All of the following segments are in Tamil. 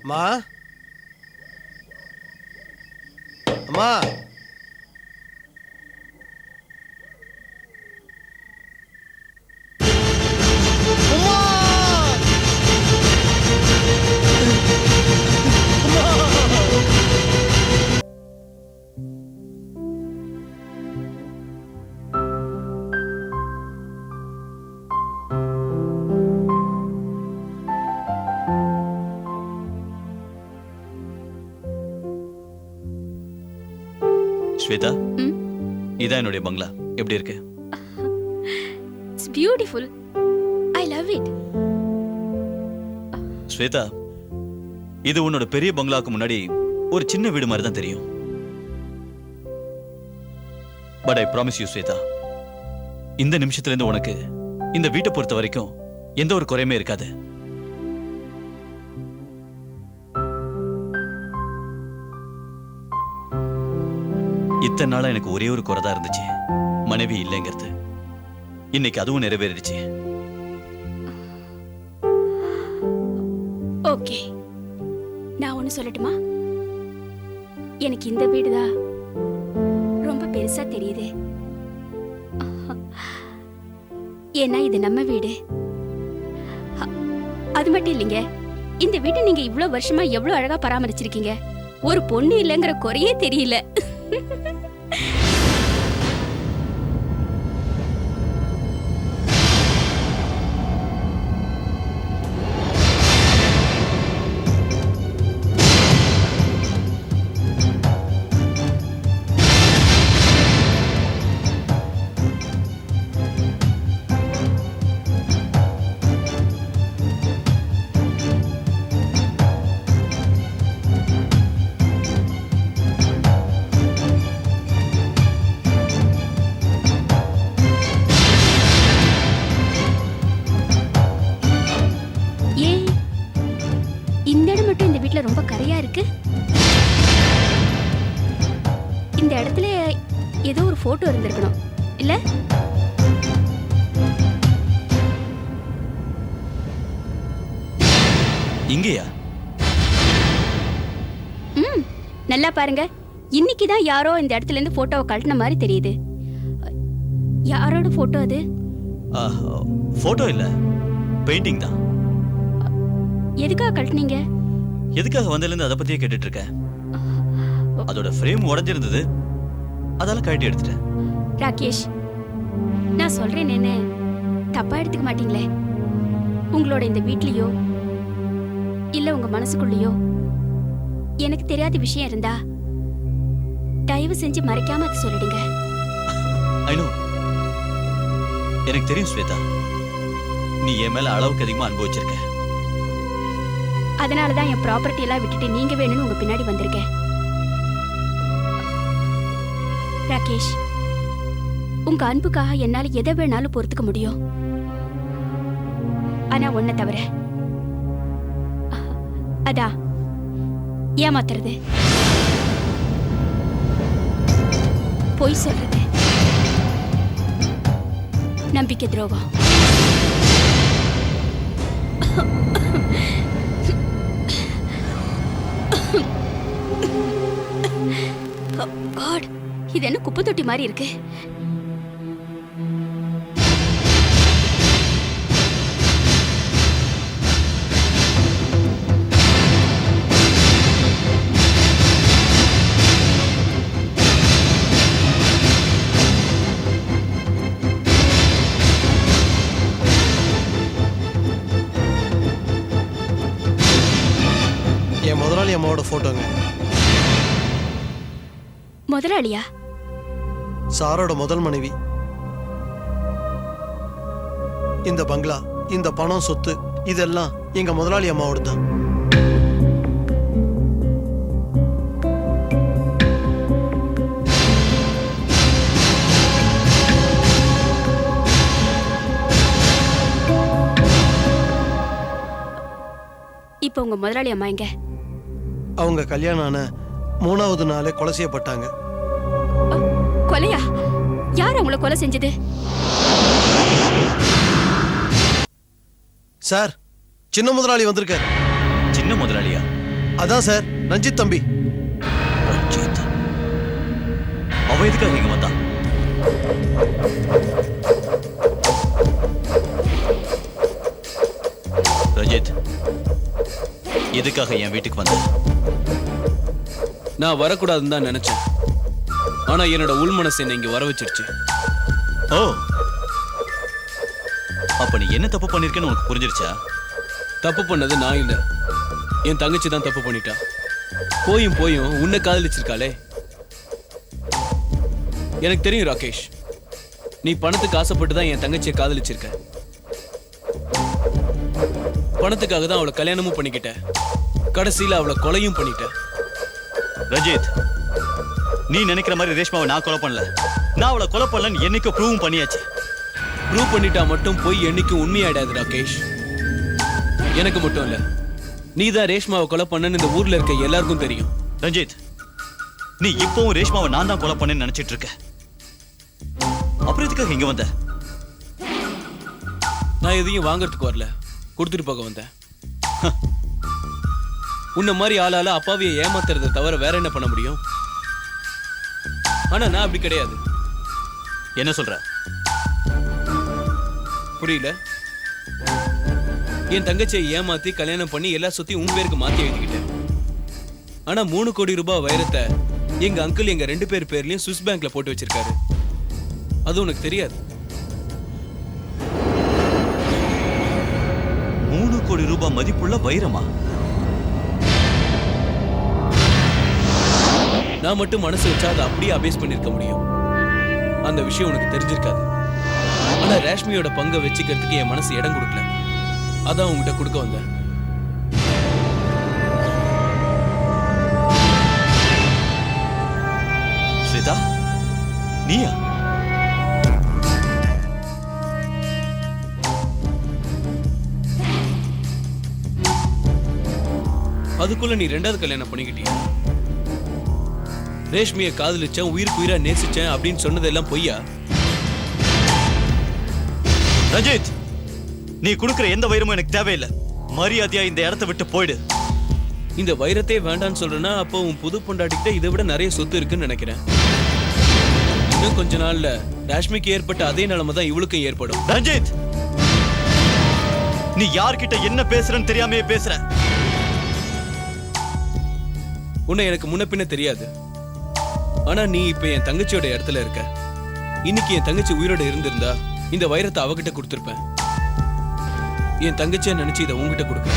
அம்மா அம்மா ஸ்வேதா, இதான் என்னுடைய பங்களா. எப்படி இருக்கு? It's beautiful. I love it. Shweta, இது உன்னோட பெரிய பங்களாக்கு முன்னாடி ஒரு சின்ன வீடு மாதிரி தான் தெரியும். But I promise you Shweta, இந்த நிமிஷத்துல இருந்து உனக்கு இந்த வீட்டை பொறுத்த வரைக்கும் எந்த ஒரு குறையுமே இருக்காது. இத்தனை நாளா எனக்கு ஒரே ஒரு குறைதான் இருந்துச்சு, மனைவி இல்லைங்கிறது. இன்னைக்கு அதுவும் நிறைவேறிடுச்சு. ஓகே, நான் ஒண்ணு சொல்லட்டுமா? எனக்கு இந்த வீடுதான் ரொம்ப பெருசா தெரியுது. ஏன்னா இது நம்ம வீடு. அது மட்டும் இல்லைங்க, இந்த வீட்டை நீங்க இவ்வளவு வருஷமா எவ்வளவு அழகா பராமரிச்சிருக்கீங்க. ஒரு பொண்ணு இல்லைங்கிற குறையே தெரியல. ரொம்ப கரையா இருக்கு. இந்த இடத்துல ஏதோ ஒரு போட்டோ இருந்திருக்கணும் இல்ல? இங்கயா? நல்லா பாருங்க, இன்னைக்குதான் யாரோ இந்த இடத்துல இருந்து போட்டோவை கழட்டின மாதிரி தெரியுது. யாரோட போட்டோ அது? போட்டோ இல்ல, பெயிண்டிங் தான். எதுக்காக கழட்டினீங்க? எதுக்காக வந்ததுலேருந்து அதை பத்தியே கேட்டுட்டு இருக்கேன். அதோட ஃப்ரேம் உடைஞ்சிருந்தது, அதால கழட்டி எடுத்துட்டேன். ராகேஷ், நான் சொல்றேன் என்ன தப்பா எடுத்துக்க மாட்டீங்களே? உங்களோட இந்த வீட்லயோ இல்ல உங்க மனசுக்குள்ளயோ எனக்கு தெரியாத விஷயம் இருந்தா தயவு செஞ்சு மறைக்காம அதை சொல்லிடுங்க. ஐ நோ, எனக்கு தெரியும் ஸ்வேதா, நீ என் மேல அளவுக்கு அதிகமா அனுபவிச்சிருக்க. அதனாலதான் என் ப்ராப்பர்ட்டி எல்லாம் விட்டுட்டு நீங்க வேணும்னு உங்க பின்னாடி வந்திருக்கேன். ராகேஷ், உங்க அன்புக்காக என்னால எதை வேணாலும் பொறுத்துக்க முடியும். ஆனா ஒன்ன தவிர, அதான் ஏமாத்துறது, பொய் சொல்றது, நம்பிக்கை துரோகம். இது என்ன குப்பை தொட்டி மாதிரி இருக்கு? என் முதலாளி அம்மாவோட போட்டோங்க. முதலாளியா? சாரோட முதல் மனைவி. இந்த பங்களா, இந்த பணம், சொத்து இதெல்லாம் எங்க முதலாளி அம்மாவோட தான். இப்ப உங்க முதலாளி அம்மா எங்க? அவங்க கல்யாணம் ஆன 3வது நாளே கொலை செய்யப்பட்டாங்க. கொலையா? யார் அவங்கள கொலை செஞ்சது? சார், சின்ன முதலாளி வந்திருக்காரு. சின்ன முதலாளியா? அதான் சார் ரஞ்சித் தம்பி. ரஞ்சித் அவ எதுக்காக இங்க வந்தா? ரஞ்சித் எதுக்காக என் வீட்டுக்கு வந்த? நான் வரக்கூடாதுன்னு தான் நினைச்சேன். ஆனா என்னோட உள்மனசு என்னை இங்க வர வச்சிருச்சு. ஓ, அப்ப நீ என்ன தப்பு பண்ணிருக்கேன்னு உனக்கு புரிஞ்சிருச்சா? தப்பு பண்ணது நான் இல்ல, என் தங்கச்சி தான் தப்பு பண்ணிட்டா. போயும் போயும் உன்னை காதலிச்சிருக்காளே. எனக்கு தெரியும் ராகேஷ், நீ பணத்துக்கு ஆசைப்பட்டு தான் என் தங்கச்சியை காதலிச்சிருக்க. பணத்துக்காக தான் அவளை கல்யாணமும் பண்ணிக்கிட்ட, கடைசியில அவளை கொலையும் பண்ணிட்ட. ரஞ்சித், நீ நினைக்கிற மாதிரி ரேஷ்மாவை நான் கொலை பண்ணல. நான் அவளை கொலை பண்ணலன்னு என்னைக்கு ப்ரூவ் பண்ணியாச்சு. ப்ரூவ் பண்ணிட்டா மட்டும் போய் என்னைக்கும் உண்மையாயிடாது ராகேஷ். எனக்கு மட்டும் இல்ல, நீ தான் ரேஷ்மாவை கொலை பண்ணன்னு இந்த ஊர்ல இருக்க எல்லாருக்கும் தெரியும். ரஞ்சித், நீ இப்பவும் ரேஷ்மாவை நான் தான் கொலை பண்ணேன்னு நினைச்சிட்டு இருக்க. அப்புறம் எதுக்காக இங்க வந்த? நான் எதையும் வாங்கறதுக்கு வரல, கொடுத்துட்டு போக வந்தேன். உன்ன மாதிரி ஆளால அப்பாவியை ஏமாத்துறதை தவிர வேற என்ன பண்ண முடியும்? ஆனா நான் அப்படி கிடையாது. என்ன சொல்ற? புரியல? என் தங்கச்சியை ஏமாத்தி கல்யாணம் பண்ணி எல்லா சொத்தையும் உன் பேருக்கு மாத்தி எழுதிக்கிட்டேன். ஆனா 3 கோடி ரூபாய் வைரத்தை எங்க அங்கிள் எங்க 2 பேர் பேர்லயும் சுவிஸ் பேங்க்ல போட்டு வச்சிருக்காரு. அது உனக்கு தெரியாது. 3 கோடி ரூபாய் மதிப்புள்ள வைரமா? நான் மட்டும் மனசு வச்சா அதை அப்படியே அபேஸ் பண்ணிருக்க முடியும். அந்த விஷயம் உனக்கு தெரிஞ்சிருக்காது. ஆனா ரேஷ்மியோட பங்கை வச்சுக்கிறதுக்கு என் மனசு இடம் கொடுக்கல. அதான் உங்ககிட்ட கொடுக்க வந்தேன். ஸ்வேதா, நீயா? அதுக்குள்ள நீ 2வது கல்யாணம் பண்ணிக்கிட்டியா? ரேஷ்மியை காதலிச்சேன், உயிருக்கு உயிரா நேசிச்சேன் அப்படின்னு சொன்னதெல்லாம் பொய்யா? ரஞ்சித், நீ கொடுக்கிற எந்த வைரமும் எனக்கு தேவையில்லை. மரியாதையா இந்த இடத்தை விட்டு போயிடு. இந்த வைரத்தை வேண்டான்னு சொல்றேன்னா அப்போ உன் புது பொண்டாட்டிக்கிட்ட இதை விட நிறைய சொத்து இருக்குன்னு நினைக்கிறேன். இன்னும் கொஞ்ச நாள்ல ரேஷ்மிக்கு ஏற்பட்ட அதே நிலைமை தான் இவளுக்கும் ஏற்படும். ரஞ்சித், நீ யார்கிட்ட என்ன பேசுறன்னு தெரியாமே பேசுற. உன்னை எனக்கு முன்ன பின்ன தெரியாது. ஆனா நீ இப்ப என் தங்கச்சியோட இடத்துல இருக்க. இன்னைக்கு என் தங்கச்சி உயிரோட இருந்திருந்தா இந்த வைரத்தை அவகிட்ட கொடுத்திருப்பேன். என் தங்கச்சியை நினைச்சு இதை உங்ககிட்ட கொடுக்க.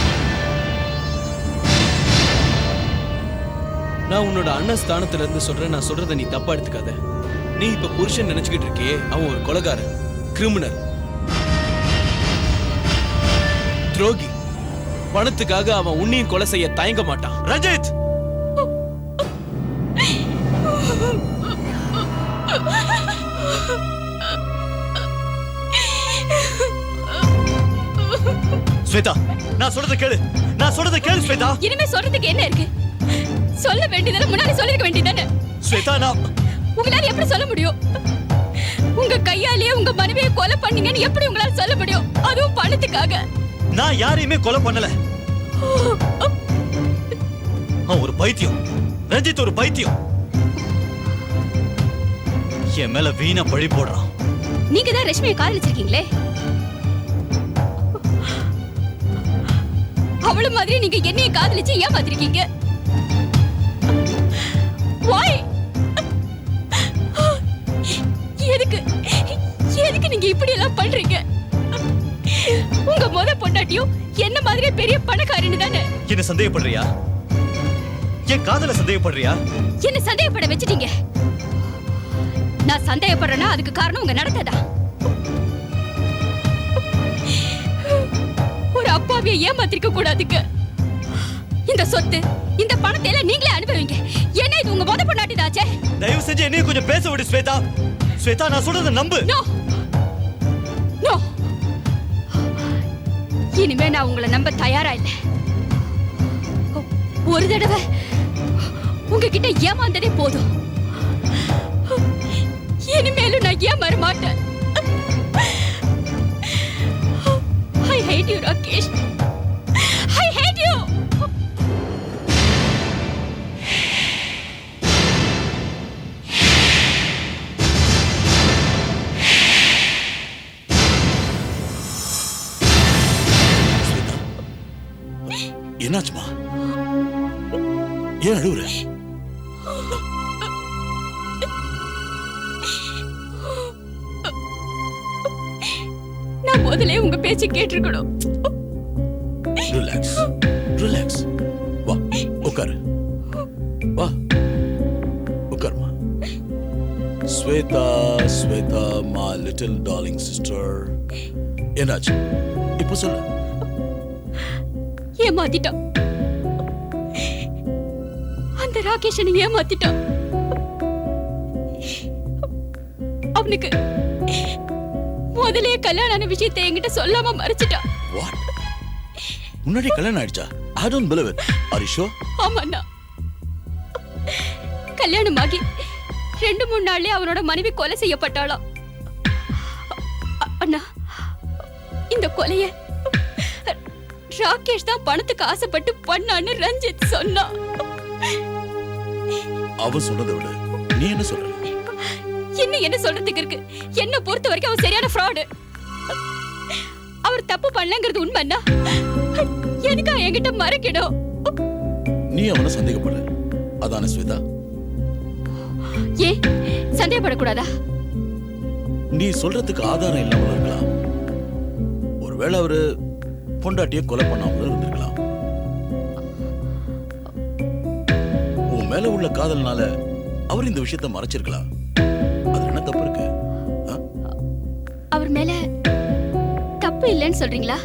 நான் உன்னோட அண்ணன் ஸ்தானத்துல இருந்து சொல்றேன். நான் சொல்றதை நீ தப்பா எடுத்துக்காத. நீ இப்ப புருஷன் நினைச்சுக்கிட்டு இருக்கியே, அவன் ஒரு கொலைகாரன், கிரிமினல், துரோகி. பணத்துக்காக அவன் உன்னையும் கொலை செய்ய தயங்க மாட்டான். ரஞ்சித், ஸ்வேதா, நான் சொல்றத கேளு. நான் சொல்றத கேளு ஸ்வேதா. இனிமே சொல்றதுக்கு என்ன இருக்கு? சொல்ல வேண்டியதெல்லாம் முன்னாடி சொல்லிருக்க வேண்டியதானே? ஸ்வேதா, நான் உங்களால எப்படி சொல்ல முடியும்? உங்க கையாலேயே உங்க மனைவியை கொலை பண்ணீங்கன்னு எப்படி உங்களால சொல்ல முடியும்? அதுவும் பணத்துக்காக. நான் யாரையுமே கொலை பண்ணல. அவன் ஒரு பைத்தியம். ரஞ்சித் ஒரு பைத்தியம். என் மேல வீணா பழி போடுறான். நீங்க தான் ரஷ்மியை காதலிச்சிருக்கீங்களே, அவள மாதிரி நீங்க என்னைய காதலிச்சு ஏமாத்திருக்கீங்க. Why? எதுக்கு எதுக்கு நீங்க இப்படி எல்லாம் பண்றீங்க? உங்க முத பொண்டாட்டியும் என்ன மாதிரியே பெரிய பணக்காரின்னு தானே? என்ன சந்தேகப்படுறியா? என் காதல சந்தேகப்படுறியா? என்ன சந்தேகப்பட வச்சிட்டீங்க. நான் சந்தேகப்படுறேன்னா அதுக்கு காரணம் உங்க நடத்தைதான். ஒரு அப்பாவியை ஏமாத்திருக்க கூடாதுங்க. இந்த சொத்து, இந்த பணத்தை எல்லாம் நீங்களே அனுபவிங்க. என்ன இது உங்க முத பொண்டாட்டிதாச்சே? தயவு செஞ்சு என்னையும் கொஞ்சம் பேச விடு ஸ்வேதா. ஸ்வேதா, நான் சொல்றத நம்பு. நோ நோ, இனிமே நான் உங்களை நம்ப தயாரா இல்ல. ஒரு தடவை உங்ககிட்ட ஏமாந்ததே போதும். இனிமேலும் நான் ஏமாற மாட்டேன். I hate you, Rakesh. I hate you. என்னாச்சுமா? ஏன் அழுவுற? நான் முதல்ல உங்க பேச்ச கேட்டிருக்கணும். Relax, relax. வா உட்காரு. வா உட்காருமா. Shweta, Shweta, my little darling sister. என்னாச்சு இப்போ சொல்லு. ஏமாத்திட்டான். அந்த ராகேஷனை ஏமாத்திட்டான். அவனுக்கு முதலே கல்யாணம் ஆன விஷயத்தை என்கிட்ட சொல்லாம மறைச்சிட்டான். What? முன்னாடி கல்யாணம் ஆயிடுச்சா? I don't believe it. Are you sure? ஆமாண்ணா. கல்யாணமாகி 2-3 நாள்லயே அவனோட மனைவி கொலை செய்யப்பட்டாளாம். அண்ணா, இந்த கொலைய ராகேஷ் தான் பணத்துக்கு ஆசைப்பட்டு பண்ணான்னு ரஞ்சித் சொன்னான். அவன் சொன்னதை விட நீ என்ன சொல்ற? இன்னும் என்ன சொல்றதுக்கு இருக்கு? என்ன பொறுத்த வரைக்கும் அவன் சரியான ஃப்ராடு. அவர் தப்பு பண்ணலங்கிறது உண்மைன்னா எதுக்கா என்கிட்ட மறைக்கணும்? நீ அவனை சந்தேகப்படுற, அதானே ஸ்வேதா? ஏன் சந்தேகப்படக்கூடாதா? நீ சொல்றதுக்கு ஆதாரம் இல்லாம இருக்கலாம். ஒருவேளை அவரு பொண்டாட்டிய கொலை பண்ணாமலும் இருந்திருக்கலாம். உன் மேல உள்ள காதல்னால அவர் இந்த விஷயத்தை மறைச்சிருக்கலாம். அது என்ன தப்பு இருக்கு? அவர் மேல தப்பு இல்லைன்னு சொல்றீங்களா?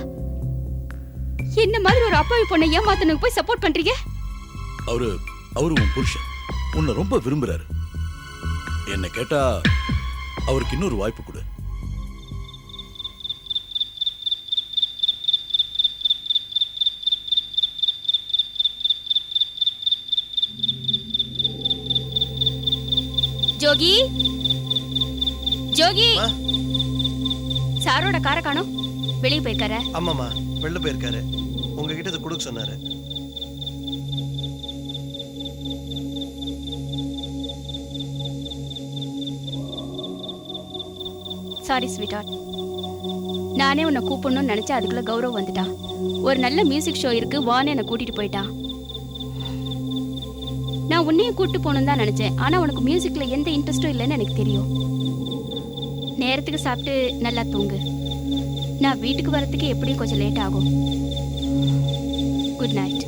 என்ன மாதிரி ஒரு அப்பாவி பொண்ணை ஏமாத்தனுக்கு போய் சப்போர்ட் பண்றீங்க? அவரு உன் புருஷன் உன்னை ரொம்ப விரும்புறாரு. என்ன கேட்டா அவருக்கு இன்னொரு வாய்ப்பு கொடு. ஜோகி, ஜோகி, அம்மா. சாரோட காரை காணோம். வெளியே போயிருக்காரு. ஆமாம்மா, வெளில போயிருக்காரு. உங்ககிட்ட இதை கொடுக்க சொன்னாரு. சாரி ஸ்வீட்டார்ட். நானே உன்னை கூப்பிடணும்னு நினைச்சா அதுக்குள்ள கௌரவம் வந்துட்டான். ஒரு நல்ல மியூசிக் ஷோ இருக்கு வான்னு என்னை கூட்டிட்டு போயிட்டான். நான் உன்னையும் கூட்டு போகணும்னு தான் நினைச்சேன். ஆனா உனக்கு மியூசிக்ல எந்த இன்ட்ரெஸ்டும் இல்லைன்னு எனக்கு தெரியும். நேரத்துக்கு சாப்பிட்டு நல்லா தூங்கு. நான் வீட்டுக்கு வரத்துக்கு எப்படியும் கொஞ்சம் லேட் ஆகும். Good night.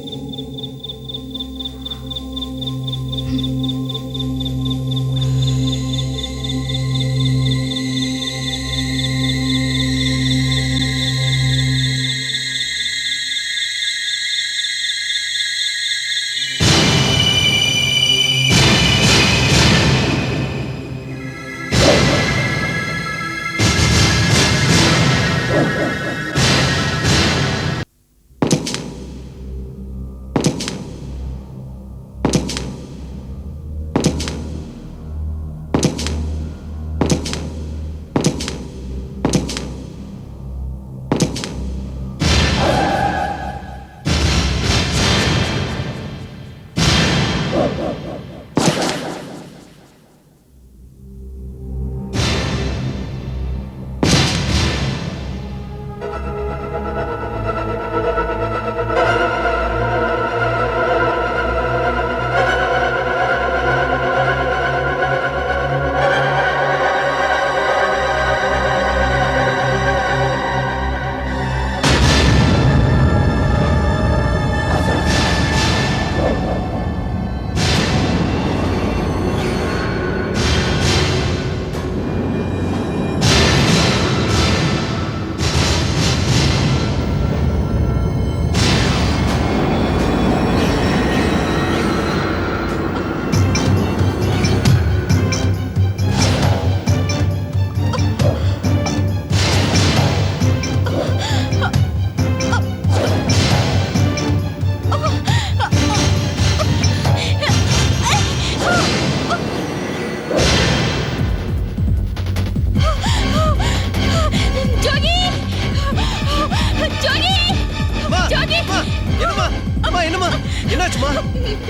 என்னாச்சுமா?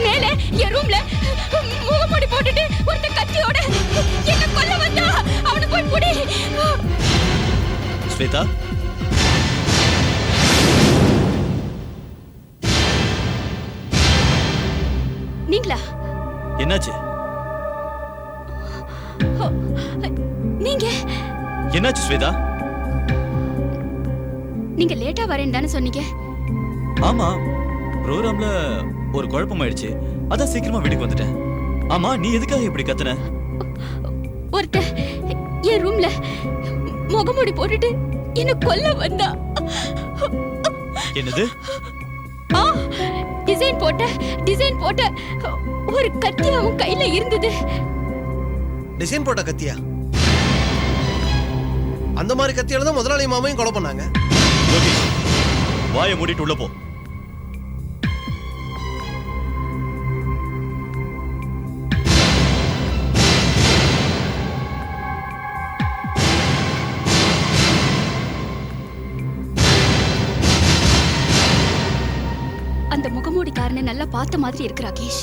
மேலே என் ரூம்ல முகமூடி போட்டுட்டு ஒருத்த கத்தியோட என்ன கொல்ல வந்தா. அவனை போய் புடி. ஸ்வேதா, என்னாச்சு ஸ்வேதா? நீங்க லேட்டா வரேன்னு தானே சொன்னீங்க. ஆமா, ப்ரோக்ராம்ல ஒரு குழப்பம் ஆயிடுச்சு. அதான் சீக்கிரமா வீட்டுக்கு வந்துட்டேன். ஆமா, நீ எதுக்காக இப்படி கத்துன? ஒருத்த என் ரூம்ல முகமூடி போட்டுட்டு என்ன கொல்ல வந்தா. என்னது? ஆ, டிசைன் போட்ட ஒரு கத்தி அவன் கையில இருந்தது. டிசைன் போட்ட கத்தியா? அந்த மாதிரி கத்தியால தான் முதலாளி மாமையும் கொலை பண்ணாங்க. யோகேஷ், வாயை மூடிட்டு உள்ள போ. அந்த முகமூடிக்காரனை நல்லா பார்த்த மாதிரி இருக்கு ராகேஷ்.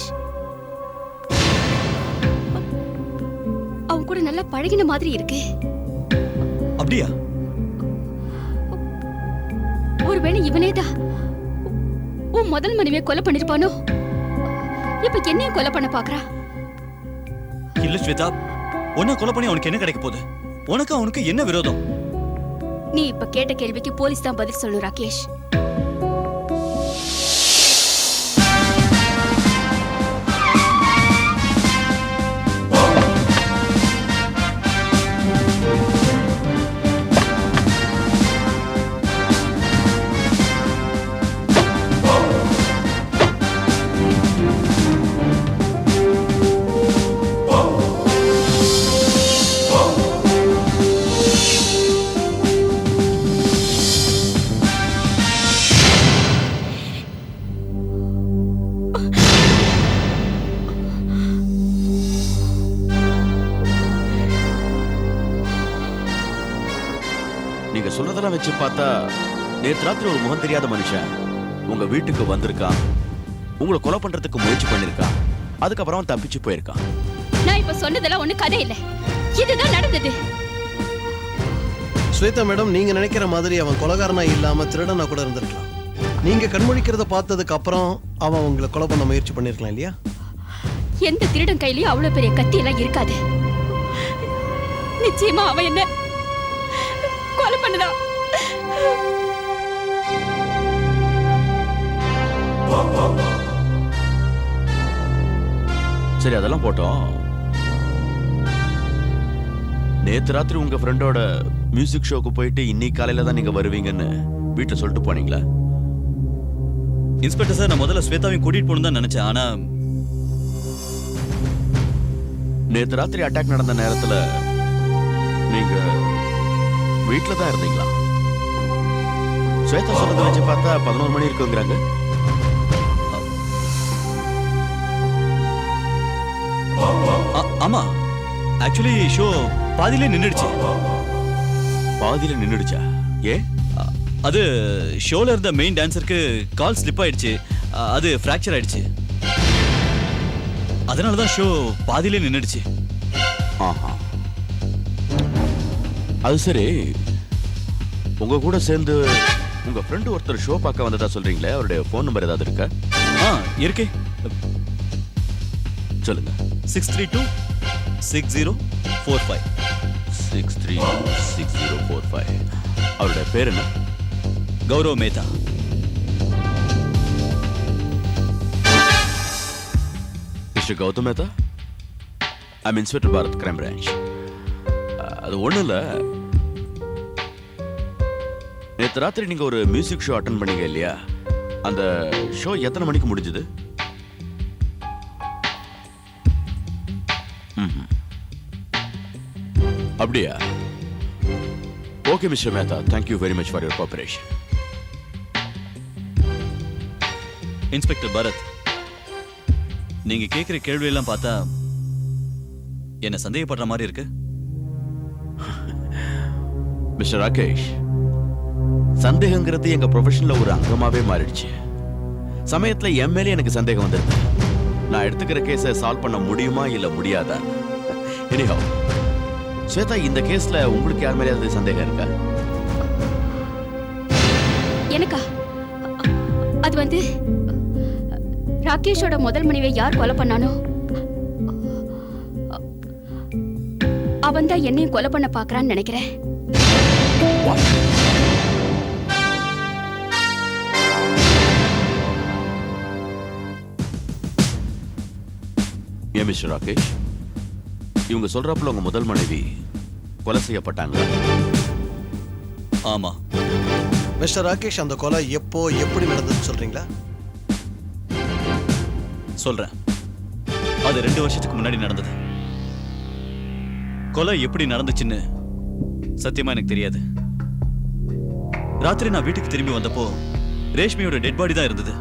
அவன் கூட நல்லா பழகின மாதிரி இருக்கு. அப்படியா? ஒருவேளை இவனேதான் உன் முதல் மனைவியை கொலை பண்ணிருப்பானோ? இப்ப என்னையும் கொலை பண்ண பாக்குறா. இல்ல ஸ்வேதா, உன்னை கொலை பண்ணி அவனுக்கு என்ன கிடைக்க போகுது? உனக்கு அவனுக்கு என்ன விரோதம்? நீ இப்ப கேட்ட கேள்விக்கு போலீஸ் தான் பதில் சொல்லு ராகேஷ். நீங்க சொல்றதெல்லாம் வச்சு பார்த்தா நேற்று ராத்திரி ஒரு முகம் தெரியாத மனுஷன் உங்க வீட்டுக்கு வந்திருக்கான், உங்களை கொலை பண்றதுக்கு முயற்சி பண்ணிருக்கான், அதுக்கப்புறம் தப்பிச்சு போயிருக்கான். நான் இப்ப சொன்னதெல்லாம் ஒண்ணு கதை இல்ல, இதுதான் நடந்தது. ஸ்வேதா மேடம், நீங்க நினைக்கிற மாதிரி அவன் கொலைகாரனா இல்லாம திருடனா கூட இருந்திருக்கலாம். நீங்க கண்மொழிக்கிறத பார்த்ததுக்கு அப்புறம் அவன் உங்களை கொலை பண்ண முயற்சி பண்ணிருக்கலாம் இல்லையா? எந்த திருடன் கையிலயும் அவ்வளவு பெரிய கத்தி எல்லாம் இருக்காது. நிச்சயமா அவன் என்ன கொலை பண்ணதா. சரி, அதெல்லாம் போட்டோம். நேத்து ராத்திரி உங்க ஃப்ரெண்டோட மியூசிக் ஷோக்கு போயிட்டு இன்னைக்கு காலையில தான் நீங்க வருவீங்கன்னு வீட்டுல சொல்லிட்டு போனீங்களா? இன்ஸ்பெக்டர் சார், நான் முதல்ல ஸ்வேதாவையும் கூட்டிட்டு போகணும் தான் நினைச்சேன். ஆனா நேத்து ராத்திரி அட்டாக் நடந்த நேரத்துல நீங்க வீட்டுல தான் இருந்தீங்களா? ஸ்வேதா சொல்றதை வச்சு பார்த்தா 11 மணி இருக்குங்கிறாங்க. ஆமா, ஆக்சுவலி ஷோ பாதியிலே நின்னுடுச்சு. பாதியில நின்னுடுச்சா? ஏ? அது ஷோல இருந்த மெயின் டான்சருக்கு கால் ஸ்லிப் ஆயிடுச்சு. அது ஃப்ராக்சர் ஆயிடுச்சு. அதனால தான் ஷோ பாதியிலே நின்னுடுச்சு. ஆஹா, அது சரி. உங்க கூட சேர்ந்து உங்க ஃப்ரெண்டு ஒருத்தர் ஷோ பார்க்க வந்ததா சொல்றீங்களே, அவருடைய ஃபோன் நம்பர் ஏதாவது இருக்கா? இருக்கே, சொல்லுங்க. 632-6045. 632-6045. அவருடைய பேர் என்ன? Gaurav Mehta. Mister Gautam Mehta, I'm inspector Bharat, crime branch. அது ஒண்ணும் இல்ல, நேற்று ராத்திரி நீங்க ஒரு மியூசிக் ஷோ அட்டன் பண்ணீங்க இல்லையா? அந்த ஷோ எத்தனை மணிக்கு முடிஞ்சது? அப்படியா? Okay mister Mehta, thank you very much for your cooperation. Inspector Bharat, நீங்க கேட்கிற கேள்வி எல்லாம் பார்த்தா என்ன சந்தேகப்படுற மாதிரி இருக்கு. மிஸ்டர் ராகேஷ், சந்தேகங்கிறது எங்க ப்ரொஃபஷன்ல ஒரு அங்கமாவே மாறிடுச்சு. சமயத்துல என் மேலே எனக்கு சந்தேகம் வந்திருக்கு. நான் எடுத்துக்கிற கேஸை சால்வ் பண்ண முடியுமா இல்ல முடியாதா? எனிஹவ், ஸ்வேதா, இந்த கேஸ்ல உங்களுக்கு யார் மேலேயாவது சந்தேகம் இருக்கா? எனக்கா? அது வந்து ராகேஷோட முதல் மனைவியை யார் கொலை பண்ணானோ அவன் தான் என்னையும் கொலை பண்ண பாக்குறான்னு நினைக்கிறேன். மிஸ்டர் ராகேஷ், இவங்க சொல்றப்பல உங்க முதல் மனைவி கொலை செய்யப்பட்டாங்களா? ஆமா. மிஸ்டர் ராகேஷ், அந்த கொலை எப்போ எப்படி நடந்ததுன்னு சொல்றீங்களா? சொல்றேன். அது 2 வருஷத்துக்கு முன்னாடி நடந்தது. கொலை எப்படி நடந்துச்சுன்னு சத்தியமா எனக்கு தெரியாது. ராத்திரி நான் வீட்டுக்கு திரும்பி வந்தப்போ ரேஷ்மியோட டெட் பாடி தான் இருந்தது.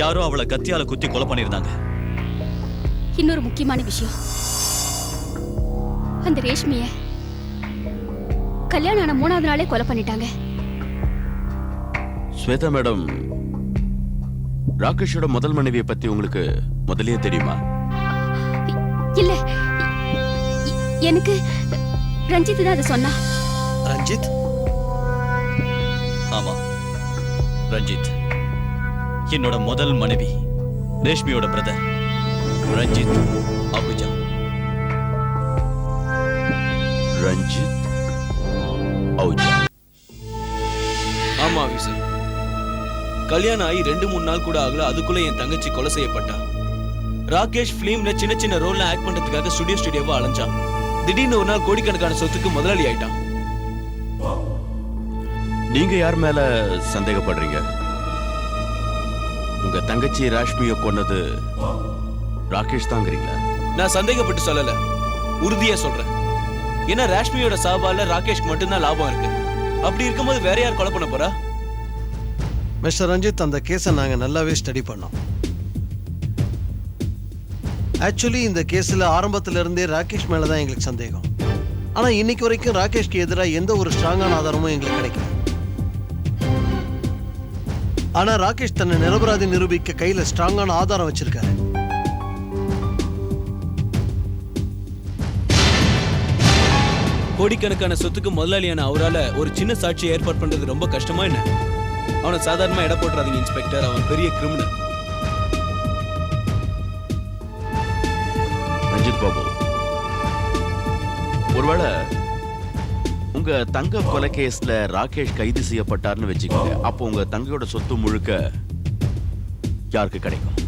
யாரோ அவளை கத்தியால குத்தி கொலை பண்ணிருந்தாங்க. இன்னொரு முக்கியமான விஷயம், அந்த ரேஷ்மிய கல்யாணம் ஆன 3வது நாளே கொலை பண்ணிட்டாங்க. ஸ்வேதா மேடம், ராகேஷோட முதல் மனைவியை பத்தி உங்களுக்கு முதல்லயே தெரியுமா? இல்ல, எனக்கு ரஞ்சித் தான் அதை சொன்னா. ரஞ்சித்? ஆமா, ரஞ்சித். என்னோட முதல் மனைவி ரேஷ்மியோட பிரதர் ரஞ்சித் அபுஜா. ரஞ்சித் அவுஜா. ஆமா ஆபீசர், கல்யாணம் ஆகி 2-3 நாள் கூட ஆகல, அதுக்குள்ள என் தங்கச்சி கொலை செய்யப்பட்டா. ராகேஷ் பிலிம்ல சின்ன சின்ன ரோல்ல ஆக்ட் பண்றதுக்காக ஸ்டுடியோவா அலைஞ்சான். திடீர்னு ஒரு நாள் கோடிக்கணக்கான சொத்துக்கு முதலாளி ஆயிட்டான். நீங்க யார் மேல சந்தேகப்படுறீங்க? உங்க தங்கச்சி ராஷ்மியை கொன்னது ராகேஷ் தாங்கிறீங்களா? நான் சந்தேகப்பட்டு சொல்லல, உறுதியா சொல்றேன். ஏன்னா ராஷ்மியோட சாபால ராகேஷ்க்கு மட்டும்தான் லாபம் இருக்கு. அப்படி இருக்கும்போது வேற யார் கொலை பண்ண போறா? மிஸ்டர் ரஞ்சித், அந்த கேஸை நாங்க நல்லாவே ஸ்டடி பண்ணோம். ஆக்சுவலி இந்த கேஸ்ல ஆரம்பத்துல இருந்தே ராகேஷ் மேலதான் எங்களுக்கு சந்தேகம். ஆனா இன்னைக்கு வரைக்கும் ராகேஷ்க்கு எதிராக எந்த ஒரு ஸ்ட்ராங்கான ஆதாரமும் எங்களுக்கு கிடைக்கல. ஆனா ராகேஷ் தன்னை நிரபராதி நிரூபிக்க கையில ஸ்ட்ராங்கான ஆதாரம் வச்சிருக்காரு. கோடிக்கணக்கான சொத்துக்கு முதலாளியான அவரால ஒரு சின்ன சாட்சியை ஏற்பாடு பண்றது ரொம்ப கஷ்டமா என்ன? அவனை சாதாரணமா எடை போட்டுறாதீங்க இன்ஸ்பெக்டர், அவன் பெரிய கிரிமினல். ரஞ்சித் பாபு, ஒருவேளை உங்க தங்க கொலை கேஸ்ல ராகேஷ் கைது செய்யப்பட்டார்னு வச்சுக்கோங்க, அப்போ உங்க தங்கையோட சொத்து முழுக்க யாருக்கு கிடைக்கும்?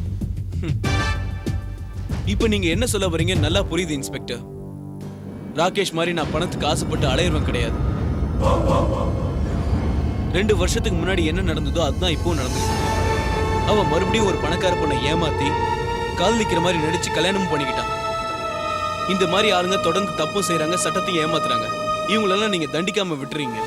இப்ப நீங்க என்ன சொல்ல வரீங்க நல்லா புரியுது இன்ஸ்பெக்டர். ராகேஷ் மாதிரி நான் பணத்துக்கு ஆசைப்பட்டு அலையறவன் கிடையாது. 2 வருஷத்துக்கு முன்னாடி என்ன நடந்ததோ அதுதான் இப்போ நடந்துருக்கு. அவன் மறுபடியும் ஒரு பணக்கார பொண்ணை ஏமாத்தி காதலிக்கிற மாதிரி நடிச்சு கல்யாணமும் பண்ணிக்கிட்டான். இந்த மாதிரி ஆளுங்க தொடர்ந்து தப்பும் செய்யறாங்க, சட்டத்தையும் ஏமாத்துறாங்க. இவங்களெல்லாம் நீங்க தண்டிக்காம விட்டுறீங்க.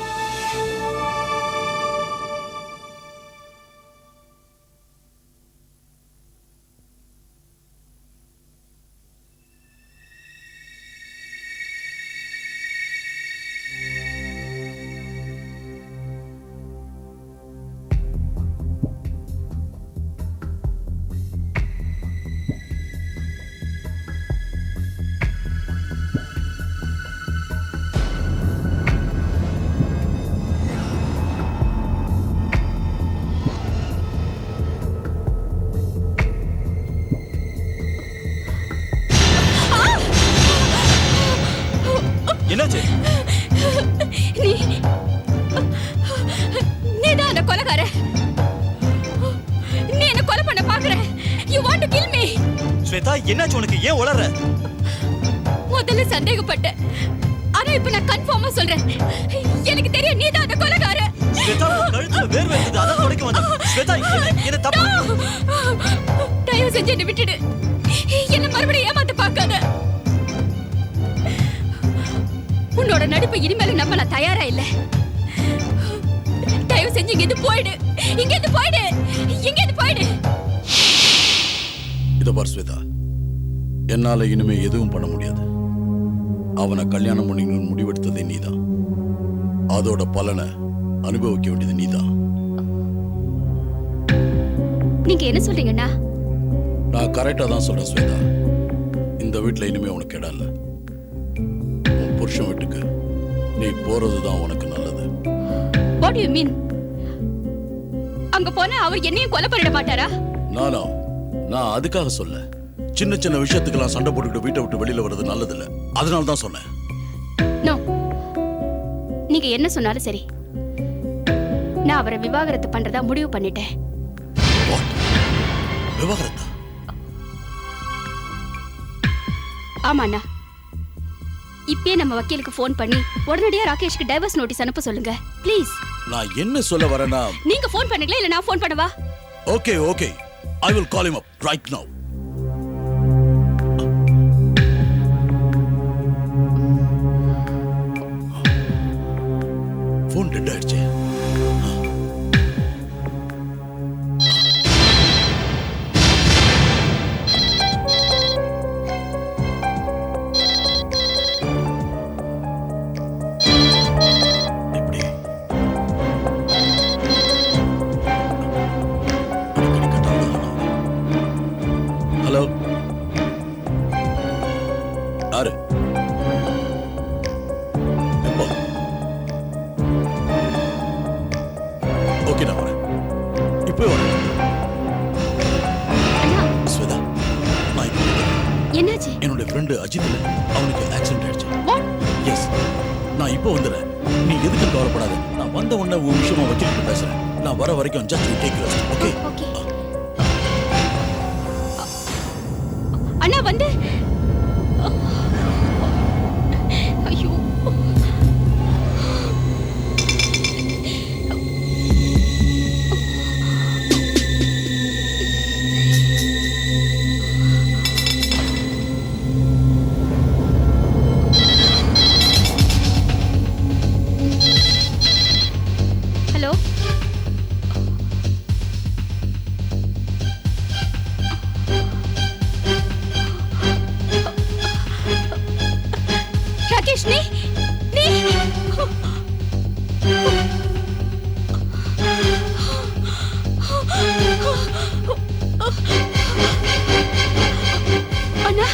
என்னாச்சு? நீதான் அந்த கொலைகார. நீ என்ன கொலை பண்ண பாக்குற. You want to kill me. Shweta, என்னாச்சு உனக்கு? ஏன் உளற? முதல்ல சந்தேகப்பட்டேன், ஆனா இப்ப நான் கன்ஃபார்மா சொல்றேன், எனக்கு தெரியும் நீதான் அந்த கொலைகார. ஸ்வேதா, கழுத்துல வேர்வை இருக்குது, அதான் துடைக்க வந்தேன். ஸ்வேதா, என்ன தப்பு? தயவு செஞ்சு என்ன விட்டுடு. என்ன மறுபடியும் ஏமாத்த பார்க்காத. உன்னோட நடிப்பை இனிமேலும் நம்ப நான் தயாரா இல்ல. தயவு செஞ்சு இங்கிருந்து போயிடு. இங்கிருந்து போயிடு. இங்கிருந்து போயிடு. இத பார் ஸ்வேதா, என்னால இனிமே எதுவும் பண்ண முடியாது. அவனை கல்யாணம் பண்ணிக்கணும்னு முடிவெடுத்ததே நீதான். அதோட பலனை அனுபவிக்க வேண்டியது நீதான். நீங்க என்ன சொல்றீங்கண்ணா? நான் கரெக்டா தான் சொல்றேன் ஸ்வேதா. இந்த வீட்டுல இனிமே உனக்கு இடம் இல்ல. உன் புருஷன் வீட்டுக்கு நீ போறதுதான் உனக்கு நல்லது. What do you mean? அங்க போனா அவர் என்னையும் கொலை பண்ணிட மாட்டாரா? நான் அதுக்காக சொல்ல. சின்ன சின்ன விஷயத்துக்கெல்லாம் சண்டை போட்டுக்கிட்டு வீட்டை விட்டு வெளியில வர்றது நல்லது இல்ல. அதனால தான் சொன்னேன். நோ, நீங்க என்ன சொன்னாலும் சரி, நான் அவரை விவாகரத்து பண்றதா முடிவு பண்ணிட்டேன். What? விவாகரத்தா? ஆமாண்ணா, இப்பயே நம்ம வக்கீலுக்கு ஃபோன் பண்ணி உடனடியா ராகேஷ்க்கு டைவர்ஸ் நோட்டீஸ் அனுப்ப சொல்லுங்க ப்ளீஸ். நான் என்ன சொல்ல வரேன்னா, நீங்க ஃபோன் பண்ணுங்களா இல்ல நான் ஃபோன் பண்ணவா? Okay okay, I will call him up right now. Phone dead ஆயிடுச்சு. எப்படி? அடிக்கடி cut ஆகுது. ஹலோ, யாரு? எப்போ? ஓகே, நான் வரேன். இப்போ வரேன். அண்ணா, ஸ்வேதா, நான் இப்போ வரேன். என்னாச்சு? என்னோட ஃப்ரெண்டு அஜித் இல்ல, அவனுக்கு ஆக்சிடென்ட் ஆயிடுச்சு. வாட்? எஸ், நான் இப்போ வந்துடுறேன். நீ எதுக்கு கவலைப்படாத. நான் வந்த உடனே உன் விஷயமா வக்கீல்கிட்ட பேசுறேன். நான் வர வரைக்கும் just you take rest. Okay okay. அண்ணா வந்து ஐயோ, ஹலோ, ராகேஷ், நீ அண்ணா,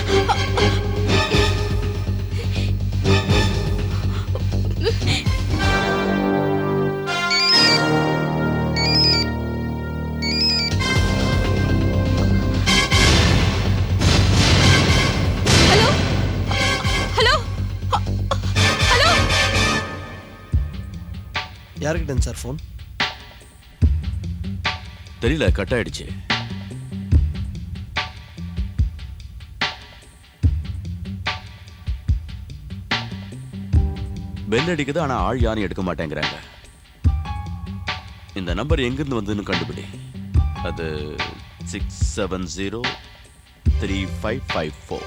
ஹலோ ஹலோ ஹலோ, யாருக்கிட்டேன் சார் ஃபோன்? தெரியல, கட் ஆயிடுச்சு. பெல் அடிக்குது, ஆனா ஆள் யாரும் எடுக்க மாட்டேங்கிறாங்க. இந்த நம்பர் எங்கிருந்து வந்ததுன்னு கண்டுபிடி. அது 6703554.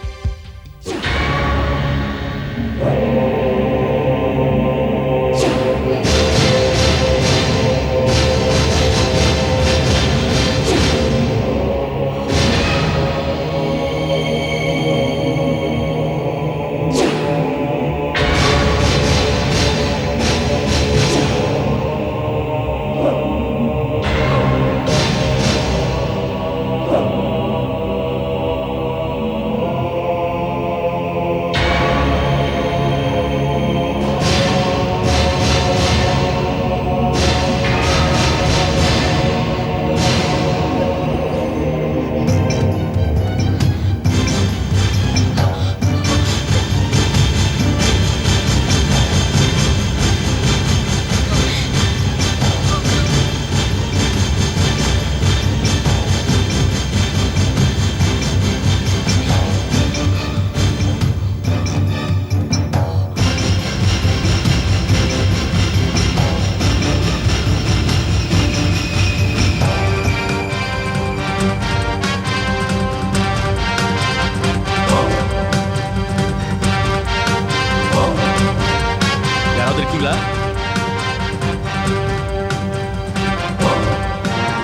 இருக்கீங்களா?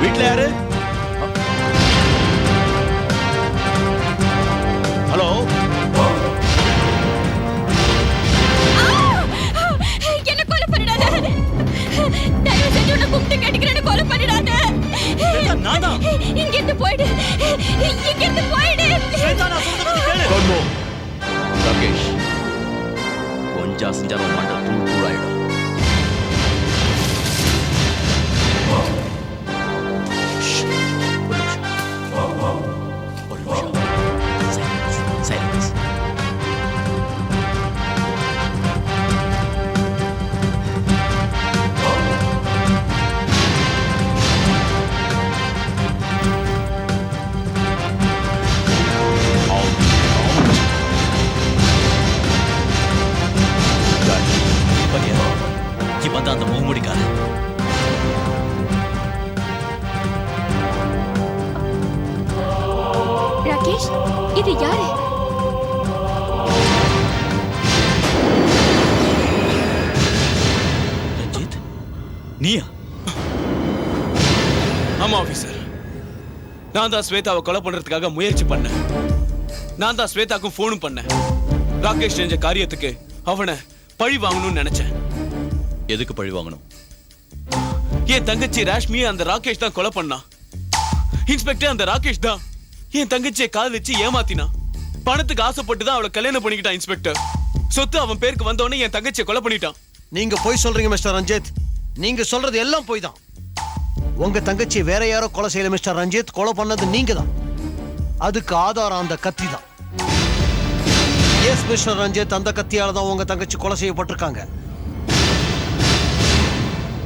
வீட்ல யாரு? ஹலோ, என்ன கொலை பண்ணிடாத. தயவு செஞ்சு உன்னை கூப்பிட்டு கேட்டுக்கிறேன்னு கொலை பண்ணிடாத. இங்க இருந்து போயிடு, இங்க இருந்து போயிடு. ராகேஷ், கொஞ்சம் செஞ்சாலும் மண்டை தூள் தூளாயிடும். ஒரு நிமிஷம். Silence. Out. முகமுடிக்காத. ராகேஷ், இது யாரு? ரஞ்சித், நீயா? ஆமா ஆபீசர், நான் தான் ஸ்வேதாவை கொலை பண்றதுக்காக முயற்சி பண்ணேன். நான் தான் ஸ்வேதாக்கும் போனும் பண்ணேன். ராகேஷ் செஞ்ச காரியத்துக்கு அவனை பழி வாங்கணும்னு நினைச்சேன். எதுக்கு பழி வாங்கணும்? என் தங்கச்சி ராஷ்மியை அந்த ராகேஷ் தான் கொலை பண்ணான். இன்ஸ்பெக்டர், அந்த ராகேஷ் தான் என் தங்கச்சியை காதலிச்சு ஏமாத்தினான். பணத்துக்கு ஆசைப்பட்டு தான் அவளை கல்யாணம் பண்ணிக்கிட்டான் இன்ஸ்பெக்டர். சொத்து அவன் பேருக்கு வந்தவொடனே என் தங்கச்சியை கொலை பண்ணிட்டான். நீங்க போய் சொல்றீங்க மிஸ்டர் ரஞ்சித். நீங்க சொல்றது எல்லாம் போய் தான். உங்க தங்கச்சி வேற யாரோ கொலை செய்யல மிஸ்டர் ரஞ்சித். கொலை பண்ணது நீங்க தான். அதுக்கு ஆதாரம் அந்த கத்தி தான். எஸ் மிஸ்டர் ரஞ்சித், அந்த கத்தியால தான் உங்க தங்கச்சி கொலை செய்யப்பட்டிருக்காங்க.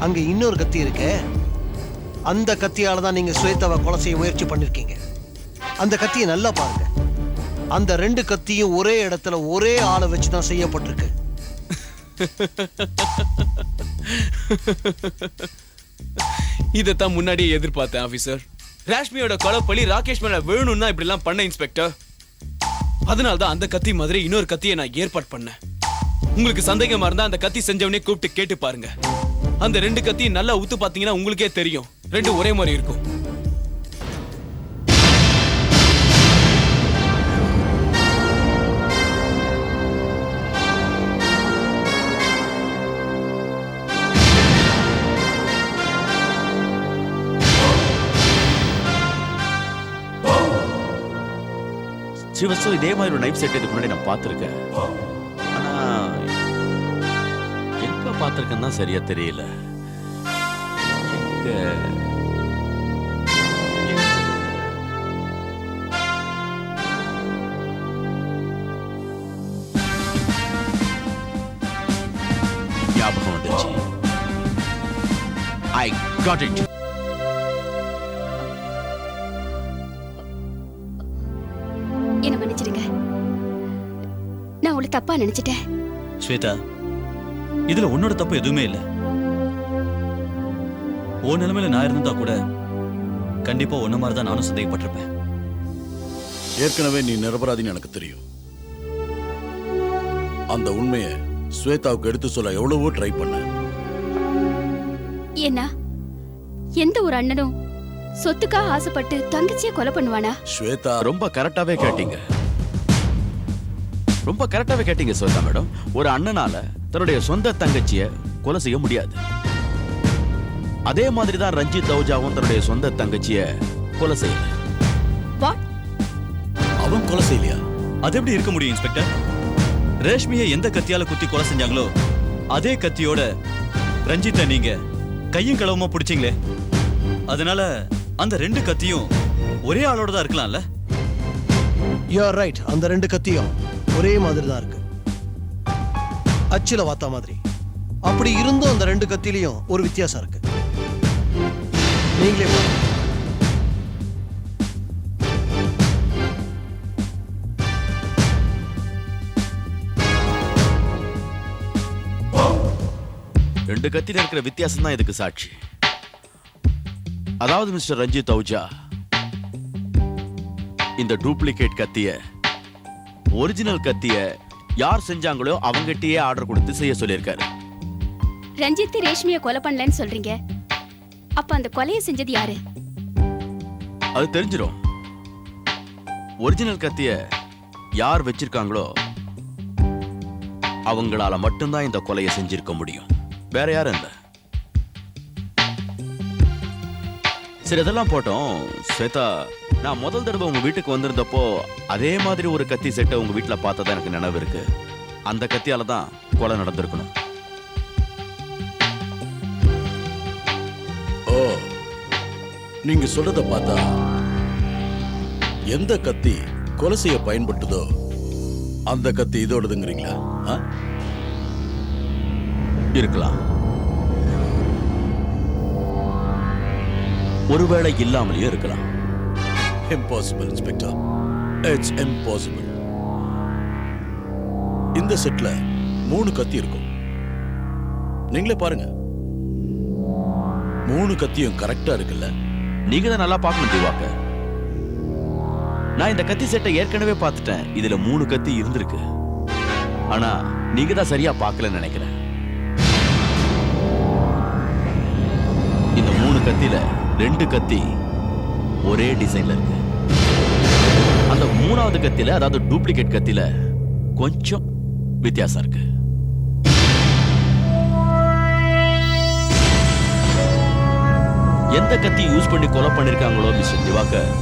அங்க இன்னொரு கத்தி இருக்கு. அந்த கத்தியால தான் நீங்க ஸ்வேதாவை கொலை செய்ய முயற்சி பண்ணிருக்கீங்க. அந்த கத்தியை நல்லா பாருங்க. அந்த 2 கத்தியும் ஒரே இடத்துல ஒரே ஆளை வச்சு தான் செய்யப்பட்டிருக்கு. இதைத்தான் முன்னாடியே எதிர்பார்த்தேன் ஆபீசர். ராஷ்மியோட கொலை பழி ராகேஷ் மேல வேணும்னா இப்படி எல்லாம் பண்ண இன்ஸ்பெக்டர். அதனால தான் அந்த கத்தி மாதிரி இன்னொரு கத்தியை நான் ஏற்பாடு பண்ணேன். உங்களுக்கு சந்தேகமா இருந்தா அந்த கத்தி செஞ்சவனே கூப்பிட்டு கேட்டு பாருங்க. அந்த 2 கத்தியும் நல்லா உத்து பாத்தீங்கன்னா உங்களுக்கே தெரியும், 2 ஒரே மாதிரி இருக்கும். சிவசு, இதே மாதிரி ஒரு நைஃப் செட் இதுக்கு முன்னாடி நான் பார்த்துருக்கேன். ஆனா எங்க பார்த்துருக்கேன்னு தான் சரியா தெரியல. ஞாபகம் வந்துருச்சு. I got it. என்ன மன்னிச்சிடுங்க. நான் உங்களை தப்பா நினைச்சிட்டேன். ஸ்வேதா, இதுல உன்னோட தப்பு எதுவுமே இல்ல. உன் நிலைமையில நான் இருந்தா கூட கண்டிப்பா உன்ன மாதிரி தான் நானும் சந்தேகப்பட்டிருப்பேன். ஏற்கனவே நீ நிரபராதின்னு எனக்கு தெரியும். அந்த உண்மையை ஸ்வேதாவுக்கு எடுத்து சொல்ல எவ்வளவோ ட்ரை பண்ண. என்ன, எந்த ஒரு அண்ணனும் சொத்துக்காக ஆசைப்பட்டு தங்கச்சியை கொலை பண்ணுவானா? ஸ்வேதா ரொம்ப கரெக்டாவே கேட்டீங்க. ரொம்ப கரெக்டாவே கேட்டீங்க ஸ்வேதா மேடம். ஒரு அண்ணனால தன்னுடைய சொந்த தங்கச்சிய கொலை செய்ய முடியாது. அதே மாதிரி தான் ரஞ்சித் தௌஜாவும் தன்னுடைய சொந்த தங்கச்சிய கொலை செய்யல. அவன் கொலை செய்யலையா? அது எப்படி இருக்க முடியும் இன்ஸ்பெக்டர்? ரேஷ்மியை எந்த கத்தியால குத்தி கொலை செஞ்சாங்களோ அதே கத்தியோட ரஞ்சித்தை நீங்க கையும் களவுமா பிடிச்சிங்களே. அதனால அந்த 2 கத்தியும் ஒரே ஆளோட தான் இருக்கலாம்ல? You are right. அந்த 2 கத்தியும் ஒரே மாதிரி தான் இருக்கு, அச்சில வாத்தா மாதிரி. அப்படி இருந்தும் அந்த 2 கத்திலையும் ஒரு வித்தியாசம் இருக்கு. நீங்களே பாருங்க. ரெண்டு கத்தில இருக்கிற வித்தியாசம் தான் இதுக்கு சாட்சி. அதாவது மிஸ்டர் ரஞ்சித் தௌஜா இந்த டூப்ளிகேட் கத்திய ஒரிஜினல் கத்திய யார் செஞ்சாங்களோ அவங்ககிட்டயே ஆர்டர் கொடுத்து செய்ய சொல்லியிருக்காரு. ரஞ்சித் ரேஷ்மியை கொலை பண்ணலன்னு சொல்றீங்க. அப்ப அந்த கொலையை செஞ்சது யாரு? அது தெரிஞ்சிடும். ஒரிஜினல் கத்திய யார் வச்சிருக்காங்களோ அவங்களால மட்டும்தான் இந்த கொலையை செஞ்சிருக்க முடியும். வேற யாரும் இல்ல. சரி, இதெல்லாம் போட்டோம். ஸ்வேதா, நான் முதல் தடவை உங்க வீட்டுக்கு வந்திருந்தப்போ அதே மாதிரி ஒரு கத்தி செட்டை உங்க வீட்டுல பார்த்ததா எனக்கு நினைவு இருக்கு. அந்த கத்தியால தான் கொலை நடந்திருக்கணும். ஓ, நீங்க சொல்றத பார்த்தா எந்த கத்தி கொலை செய்ய பயன்பட்டதோ அந்த கத்தி இதோடதுங்கிறீங்களா? இருக்கலாம். ஒருவேளை இல்லாமலேயே இருக்கலாம். Impossible inspector, it's impossible. இந்த செட்ல 3 கத்தி இருக்கும். நீங்களே பாருங்க. 3 கத்தியும் கரெக்டா இருக்குல்ல? நீங்க தான் நல்லா பார்க்கணும் திவாகர். நான் இந்த கத்தி செட்டை ஏற்கனவே பார்த்துட்டேன். இதுல 3 கத்தி இருந்திருக்கு. ஆனா நீங்க தான் சரியா பார்க்கலன்னு நினைக்கிறேன். இந்த 3 கத்தியில 2 கத்தி ஒரே டிசைன்ல இருக்கு. அந்த 3வது கத்தியில, அதாவது டூப்ளிகேட் கத்தியில கொஞ்சம் வித்தியாசம் இருக்கு. எந்த கத்தி யூஸ் பண்ணி கொலை பண்ணிருக்காங்களோ மிஸ்டர் திவாகர்,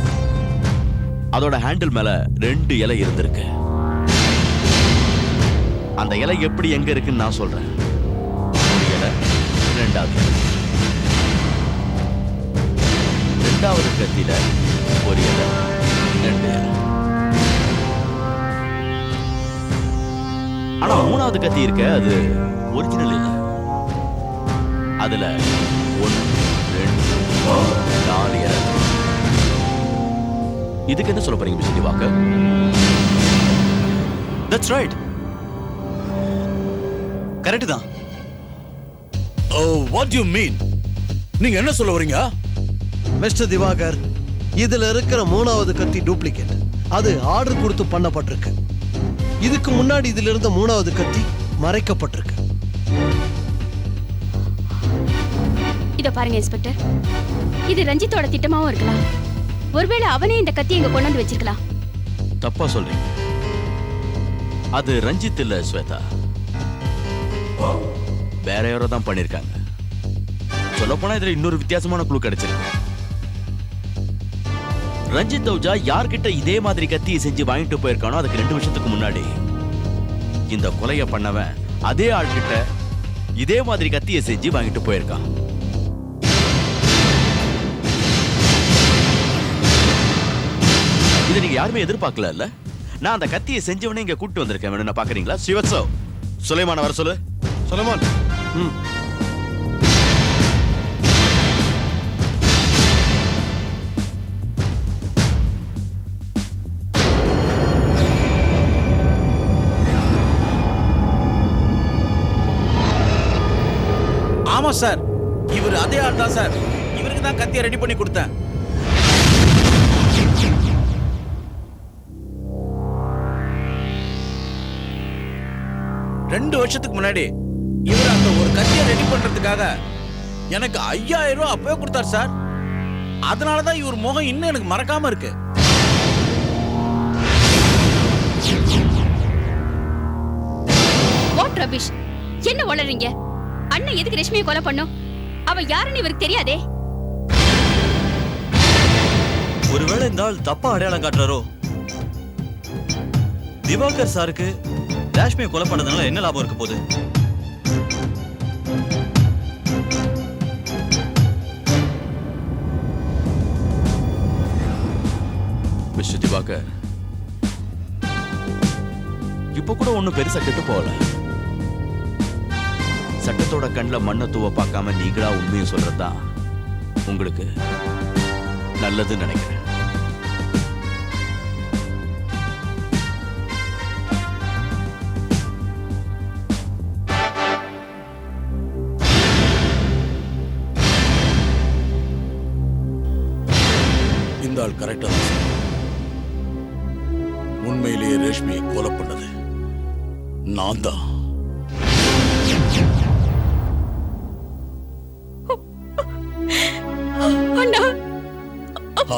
அதோட ஹேண்டில் மேல 2 இலை இருந்திருக்கு. அந்த இலை எப்படி எங்க இருக்குன்னு நான் சொல்றேன். ஒரு இலை, 2வது இலை. 2வது கத்தியில ஒரு இலை, 2 இலை. ஆனா 3வது கத்தி இருக்க, அது ஒரிஜினல் இல்லை. அதுல 1, 2, 4 இலை. இதுக்கு என்ன சொல்ல போறீங்க mister Diwakar? That's right. Correct தான். What you mean? நீங்க என்ன சொல்ல வரீங்க? மிஸ்டர் திவாகர், இதுல இருக்கிற 3வது கத்தி டூப்ளிகேட். அது ஆர்டர் கொடுத்து பண்ணப்பட்டிருக்கு. இதுக்கு முன்னாடி இதுல இருந்த 3வது கத்தி மறைக்கப்பட்டிருக்கு. இத பாருங்க இன்ஸ்பெக்டர், இது ரஞ்சித்தோட திட்டமாவும் இருக்கலாம். ஒருவேளை அவனே இந்த கத்தி இங்க கொண்டு வந்து வச்சிருக்கலாம். தப்பா சொல்றீங்க. அது ரஞ்சித் இல்ல ஸ்வேதா, வேற யாரோ தான் பண்ணிருக்காங்க. சொல்ல போனா இதுல இன்னொரு வித்தியாசமான குழு கிடைச்சிருக்கு. ரஞ்சித் தௌஜா யார்கிட்ட இதே மாதிரி கத்தியை செஞ்சு வாங்கிட்டு போயிருக்கானோ, அதுக்கு 2 வருஷத்துக்கு முன்னாடி இந்த கொலையை பண்ணவன் அதே ஆள்கிட்ட இதே மாதிரி கத்தியை செஞ்சு வாங்கிட்டு போயிருக்கான். இதை நீங்க யாருமே எதிர்பார்க்கல. நான் அந்த கத்தியை செஞ்சவனே இங்க கூட்டு வந்திருக்கேன். வேணும் பாக்குறீங்களா? சிவசோ, சுலைமான வர சொல்லு. சுலைமான். ஆமா சார், இவர் அதே ஆள் தான் சார். இவருக்கு தான் கத்தியை ரெடி பண்ணி கொடுத்தேன். ரெண்டு வருஷத்துக்கு முன்னாடி இவர் அந்த ஒரு கத்தியை ரெடி பண்றதுக்காக எனக்கு 5000 ரூபாய் அப்பவே கொடுத்தார் சார். அதனாலதான் இவர் முகம் இன்னும் எனக்கு மறக்காம இருக்கு. வாட் ரபிஷ், என்ன வளறீங்க? அண்ணன் எதுக்கு ரஷ்மியை கொலை பண்ணும்? அவ யாருன்னு இவருக்கு தெரியாதே. ஒருவேளை இந்த ஆள் தப்பா அடையாளம் காட்டுறாரோ? திவாகர் சாருக்கு ரேஷ்மியை கொலை பண்ணதுனால என்ன லாபம் இருக்க போகுது? மிஸ்டர் திவாகர், இப்ப கூட ஒண்ணும் பெருசா கெட்டு போகல. சட்டத்தோட கண்ணில் மண்ணை தூவ பார்க்காம நீங்களா உண்மையை சொல்றதுதான் உங்களுக்கு நல்லதுன்னு நினைக்கிறேன். இந்த ஆள் கரெக்டா தான் சார். உண்மையிலேயே ரேஷ்மியை கொலை பண்ணது நான் தான்.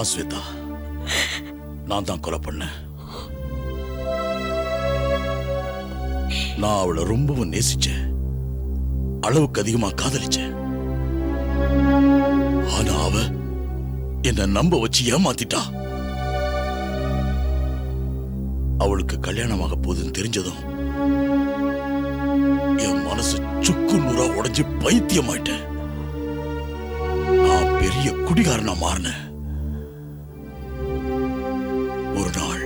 ஸ்வேதா, நான் தான் கொலை பண்ணேன். நான் அவளை ரொம்பவும் நேசிச்சேன், அளவுக்கு அதிகமா காதலிச்சேன். ஆனா அவ என்ன நம்ப வச்சு ஏமாத்திட்டா. அவளுக்கு கல்யாணமாக போகுதுன்னு தெரிஞ்சதும் என் மனசு சுக்கு நூறா உடைஞ்சு பைத்தியமாயிட்டேன். நான் பெரிய குடிகாரனா மாறினேன். ஒரு நாள்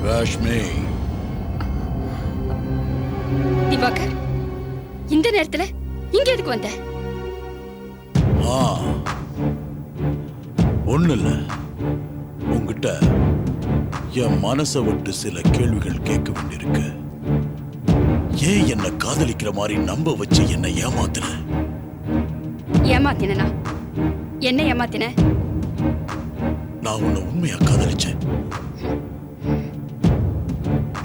ரேஷ்மி, திவாகர், இந்த நேரத்துல இங்க எதுக்கு வந்த? ஒண்ணு இல்ல, உங்ககிட்ட என் மனசை விட்டு சில கேள்விகள் கேட்க வேண்டியிருக்கு. ஏன் என்ன காதலிக்கிற மாதிரி நம்ப வச்சு என்ன ஏமாத்துன? ஏமாத்தினா என்ன ஏமாத்தின? நான் உன்னை உண்மையா காதலிச்சேன்.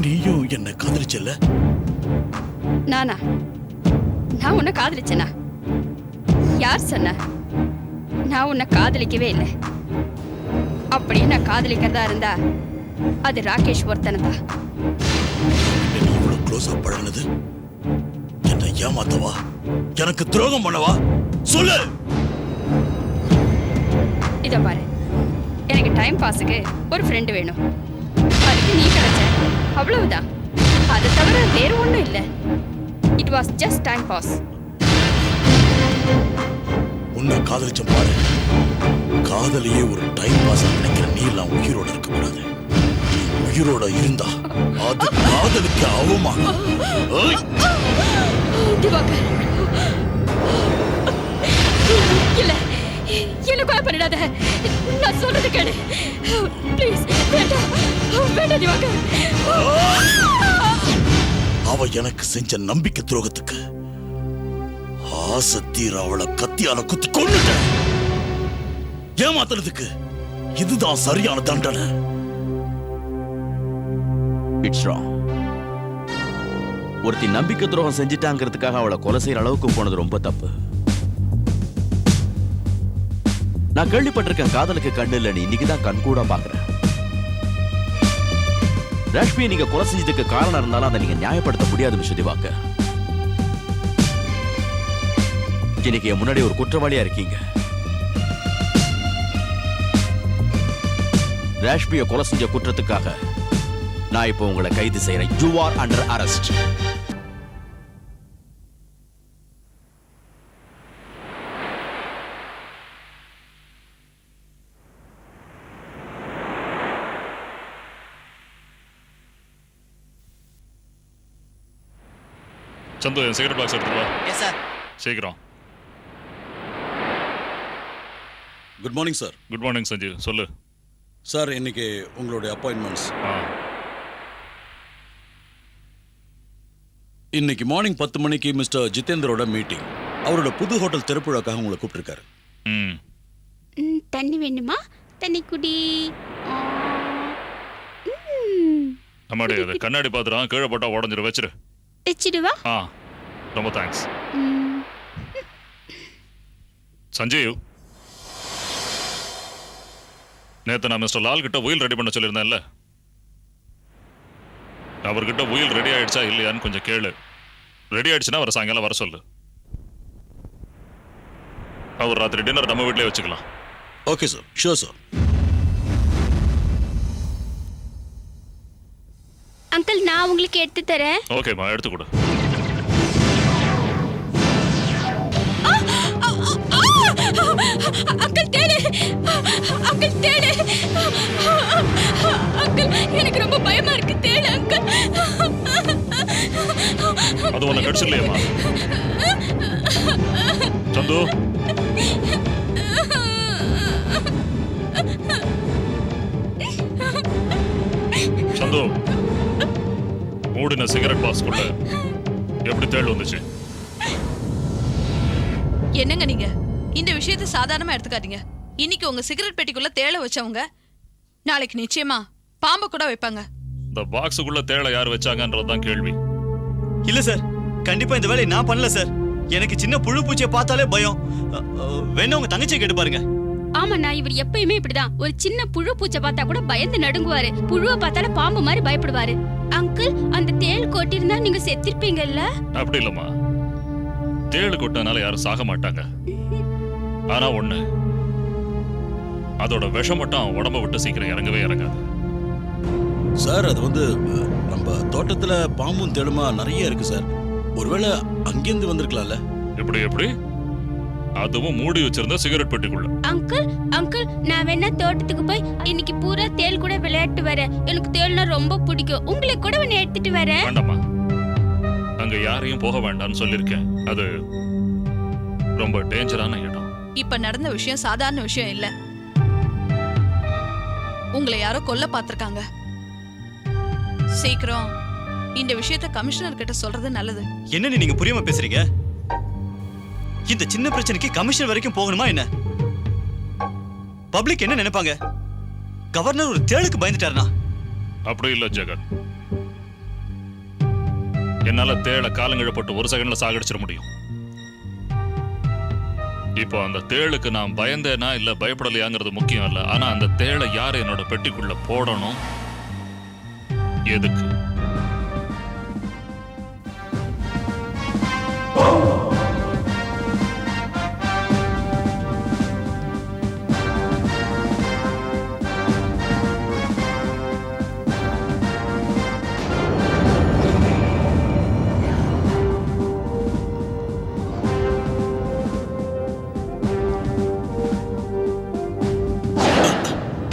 நீயும் என்ன காதலிச்சல? நானா? நான் உன்னை காதலிச்சேனா? யார் சொன்ன? நான் உன்னை காதலிக்கவே இல்லை. அப்படியே நான் காதலிக்கிறதா இருந்தா அது ராகேஷ் ஒருத்தனை தான். நீ இவ்வளவு க்ளோஸா பழகுனது என்ன ஏமாத்தவா? எனக்கு துரோகம் பண்ணவா? சொல்லு. இத பாரு, எனக்கு டைம் பாஸுக்கு ஒரு ஃப்ரெண்டு வேணும். அதுக்கு நீ கிடைச்ச, அவ்வளவுதான். அதை தவிர வேற ஒண்ணும் இல்லை. It was just time pass. உன்னை காதலிச்ச பாரு. காதலியே ஒரு டைம் பாஸ் நினைக்கிற நீ எல்லாம் உயிரோட இருக்க கூடாது. நீ உயிரோட இருந்தா அது காதலுக்கு அவமானம். ஏய்! திவாகர், இல்ல, என்ன கொலை பண்ணிடாத. நான் சொல்றது கேளு ப்ளீஸ். வேண்டாம் வேண்டாம் திவாகர். அவ எனக்கு செஞ்ச நம்பிக்கை துரோகத்துக்கு ஆசை தீர அவளை கத்தியால குத்தி கொன்னுட்டேன். ஏமாத்துறதுக்கு இதுதான் சரியான தண்டனை. It's wrong. ஒருத்தி நம்பிக்கை துரோகம் செஞ்சிட்டாங்கிறதுக்காக அவளை கொலை செய்யற அளவுக்கு போனது ரொம்ப தப்பு. நான் கேள்விப்பட்டிருக்கேன் காதலுக்கு கண்ணு இல்லைன்னு. இன்னைக்குதான் கண் கூட பாக்குறேன். ரஷ்மியை நீங்க கொலை செஞ்சதுக்கு காரணம் இருந்தாலும் அதை நீங்க நியாயப்படுத்த முடியாது மிஸ்டர் திவாகர். இன்னைக்கு என் முன்னாடி ஒரு குற்றவாளியா இருக்கீங்க. ரஷ்மியை கொலை செஞ்ச குற்றத்துக்காக நான் இப்போ உங்களை கைது செய்யறேன். You are under arrest. Chandu, என் சிகரெட் பாக்ஸ் எடுத்துட்டு வா. Yes sir. சீக்கிரம். Good morning sir. Good morning Sanjeev, சொல்லு. சார், இன்னைக்கு உங்களுடைய அப்பாயின்மெண்ட்ஸ். இன்னைக்கு மார்னிங் 10 மணிக்கு மிஸ்டர் ஜிதேந்தரோட மீட்டிங். அவரோட புது ஹோட்டல் திறப்புழாக்காக உங்களை கூப்பிட்டுருக்காரு. தண்ணி வேணுமா? தண்ணி குடி. அம்மாடி, அதை கண்ணாடி பார்த்துடான், கீழே போட்டா உடஞ்சிரு. வச்சிரு. வச்சிடுவா? ரொம்ப தேங்க்ஸ். சஞ்சீவ், நேத்து நான் மிஸ்டர் லால் கிட்ட உயில் ரெடி பண்ண சொல்லியிருந்தேன்ல, அவர்கிட்ட உயில் ரெடி ஆயிடுச்சா இல்லையான்னு கொஞ்சம் கேளு. ரெடி ஆயிடுச்சுன்னா அவரை சாயங்காலம் வர சொல்லு. அவர் ராத்திரி டின்னர் நம்ம வீட்லயே வச்சுக்கலாம். Okay sir. Sure sir. Uncle, நான் உங்களுக்கு எடுத்து தரேன். ஓகேம்மா, எடுத்து கொடு. அங்கிள் தேடு, அங்கிள் தேடு. அங்கிள், எனக்கு ரொம்ப பயமா இருக்கு. தேடு அங்கிள். அது உன்னை கடிச்சிடலையம்மா? சந்து, சந்து, மூடின சிகரெட் பாக்ஸ்குள்ள எப்படி தேள் வந்துச்சு? என்னங்க நீங்க இந்த விஷயத்தை சாதாரணமா எடுத்துக்காதீங்க. இன்னைக்கு உங்க சிகரெட் பெட்டிக்குள்ள தேளை வச்சவங்க நாளைக்கு நிச்சயமா பாம்பை கூட வைப்பாங்க. இந்த பாக்ஸுக்குள்ள தேளை யார் வச்சாங்கன்றதுதான் கேள்வி. இல்ல சார், கண்டிப்பா இந்த வேலையை நான் பண்ணல சார். எனக்கு சின்ன புழு பூச்சியை பார்த்தாலே பயம். வேணா உங்க தங்கச்சியை கேட்டு பாருங்க. ஆமாண்ணா, இவர் எப்பயுமே இப்படிதான். ஒரு சின்ன புழு பூச்சை பார்த்தா கூட பயந்து நடுங்குவாரு. புழுவை பார்த்தால பாம்பு மாதிரி பயப்படுவாரு. அங்கிள், அந்த தேள் கொட்டிருந்தா நீங்க செத்திருப்பீங்கல்ல? அப்படி இல்லம்மா, தேள் கொட்டனால யாரும் சாக மாட்டாங்க. ஆனா ஒண்ணு, அதோட விஷம் மட்டும் உடம்ப விட்டு சீக்கிரம் இறங்கவே இறங்காது. சார், அது நம்ம தோட்டத்துல பாம்பும் தேளுமா நிறைய இருக்கு சார். ஒருவேளை அங்கிருந்து வந்திருக்கலாம்ல. எப்படி எப்படி? அதுவும் மூடி வச்சிருந்த சிகரெட் பெட்டிக்குள்ள. அங்கிள், நான் வேணா தோட்டத்துக்கு போய் இன்னைக்கு பூரா தேள் கூட விளையாட்டு வரேன். எனக்கு தேள்னா ரொம்ப பிடிக்கும். உங்களுக்கு கூட ஒன்னு எடுத்துட்டு வரேன். வேண்டாமா, அங்க யாரையும் போக வேண்டாம்னு சொல்லிருக்கேன். அது ரொம்ப டேஞ்சரான இடம். இப்ப நடந்த விஷயம் சாதாரண விஷயம் இல்ல. உங்களை யாரோ கொல்ல பார்த்திருக்காங்க. சீக்கிரம் இந்த விஷயத்தை கமிஷனர் கிட்ட சொல்றது நல்லது. என்னன்னு நீங்க புரியாம பேசுறீங்க? இந்த சின்ன பிரச்சனைக்கு கமிஷனர் வரைக்கும் போகணுமா என்ன? பப்ளிக் என்ன நினைப்பாங்க? கவர்னர் ஒரு தேளுக்கு பயந்துட்டாருனா? அப்படி இல்ல ஜெகன். என்னால தேளை காலங்கிழப்பட்டு ஒரு செகண்ட்ல சாகடிச்சிட முடியும். இப்போ அந்த தேளுக்கு நான் பயந்தேனா இல்ல பயப்படலையாங்கிறது முக்கியம் இல்ல. ஆனா அந்த தேளை யார் என்னோட பெட்டிக்குள்ள போடணும், எதுக்கு?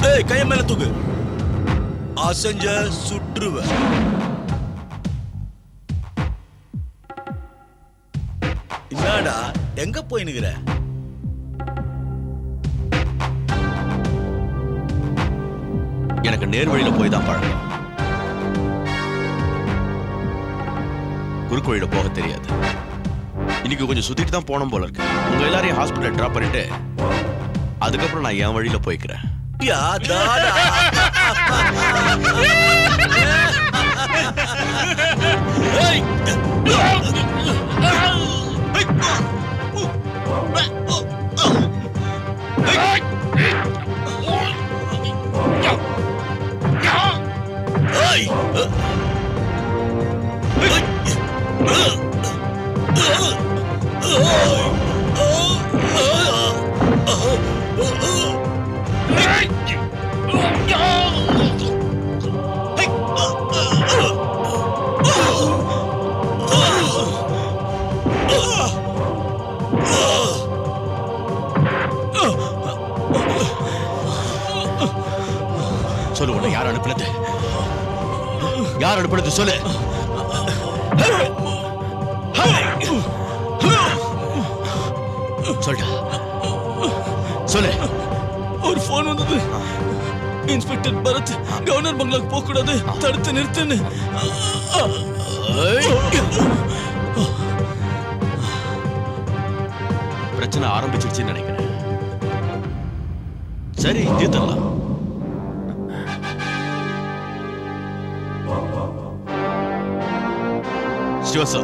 ஏய், கைய மேல தூக்கு. அசஞ்ச சுற்றுவ. என்னடா எங்க போய் நிக்கிற? எனக்கு நேர் வழியில போய் தான் பழக்கம். குறுக்கு வழியில போக தெரியாது. இன்னைக்கு கொஞ்சம் சுத்திட்டு தான் போனோம் போல இருக்கு. உங்க எல்லாரையும் ஹாஸ்பிட்டல் டிராப் பண்ணிட்டு அதுக்கப்புறம் நான் என் வழியில போய்க்கிறேன். யா தாடா. ஏய். சொல்லு, உன்னை யார் அனுப்பினது? யார் அனுப்பினது சொல்லு. சொல்டா, சொல்லு. ஒரு போன் வந்தது. இன்ஸ்பெக்டர் பரத் கவர்னர் பங்களாக்கு போக கூடாது, தடுத்து நிறுத்துன்னு. பிரச்சனை ஆரம்பிச்சிருச்சுன்னு நினைக்கிறேன். சரி, தீர்த்தலாம். சிவசா,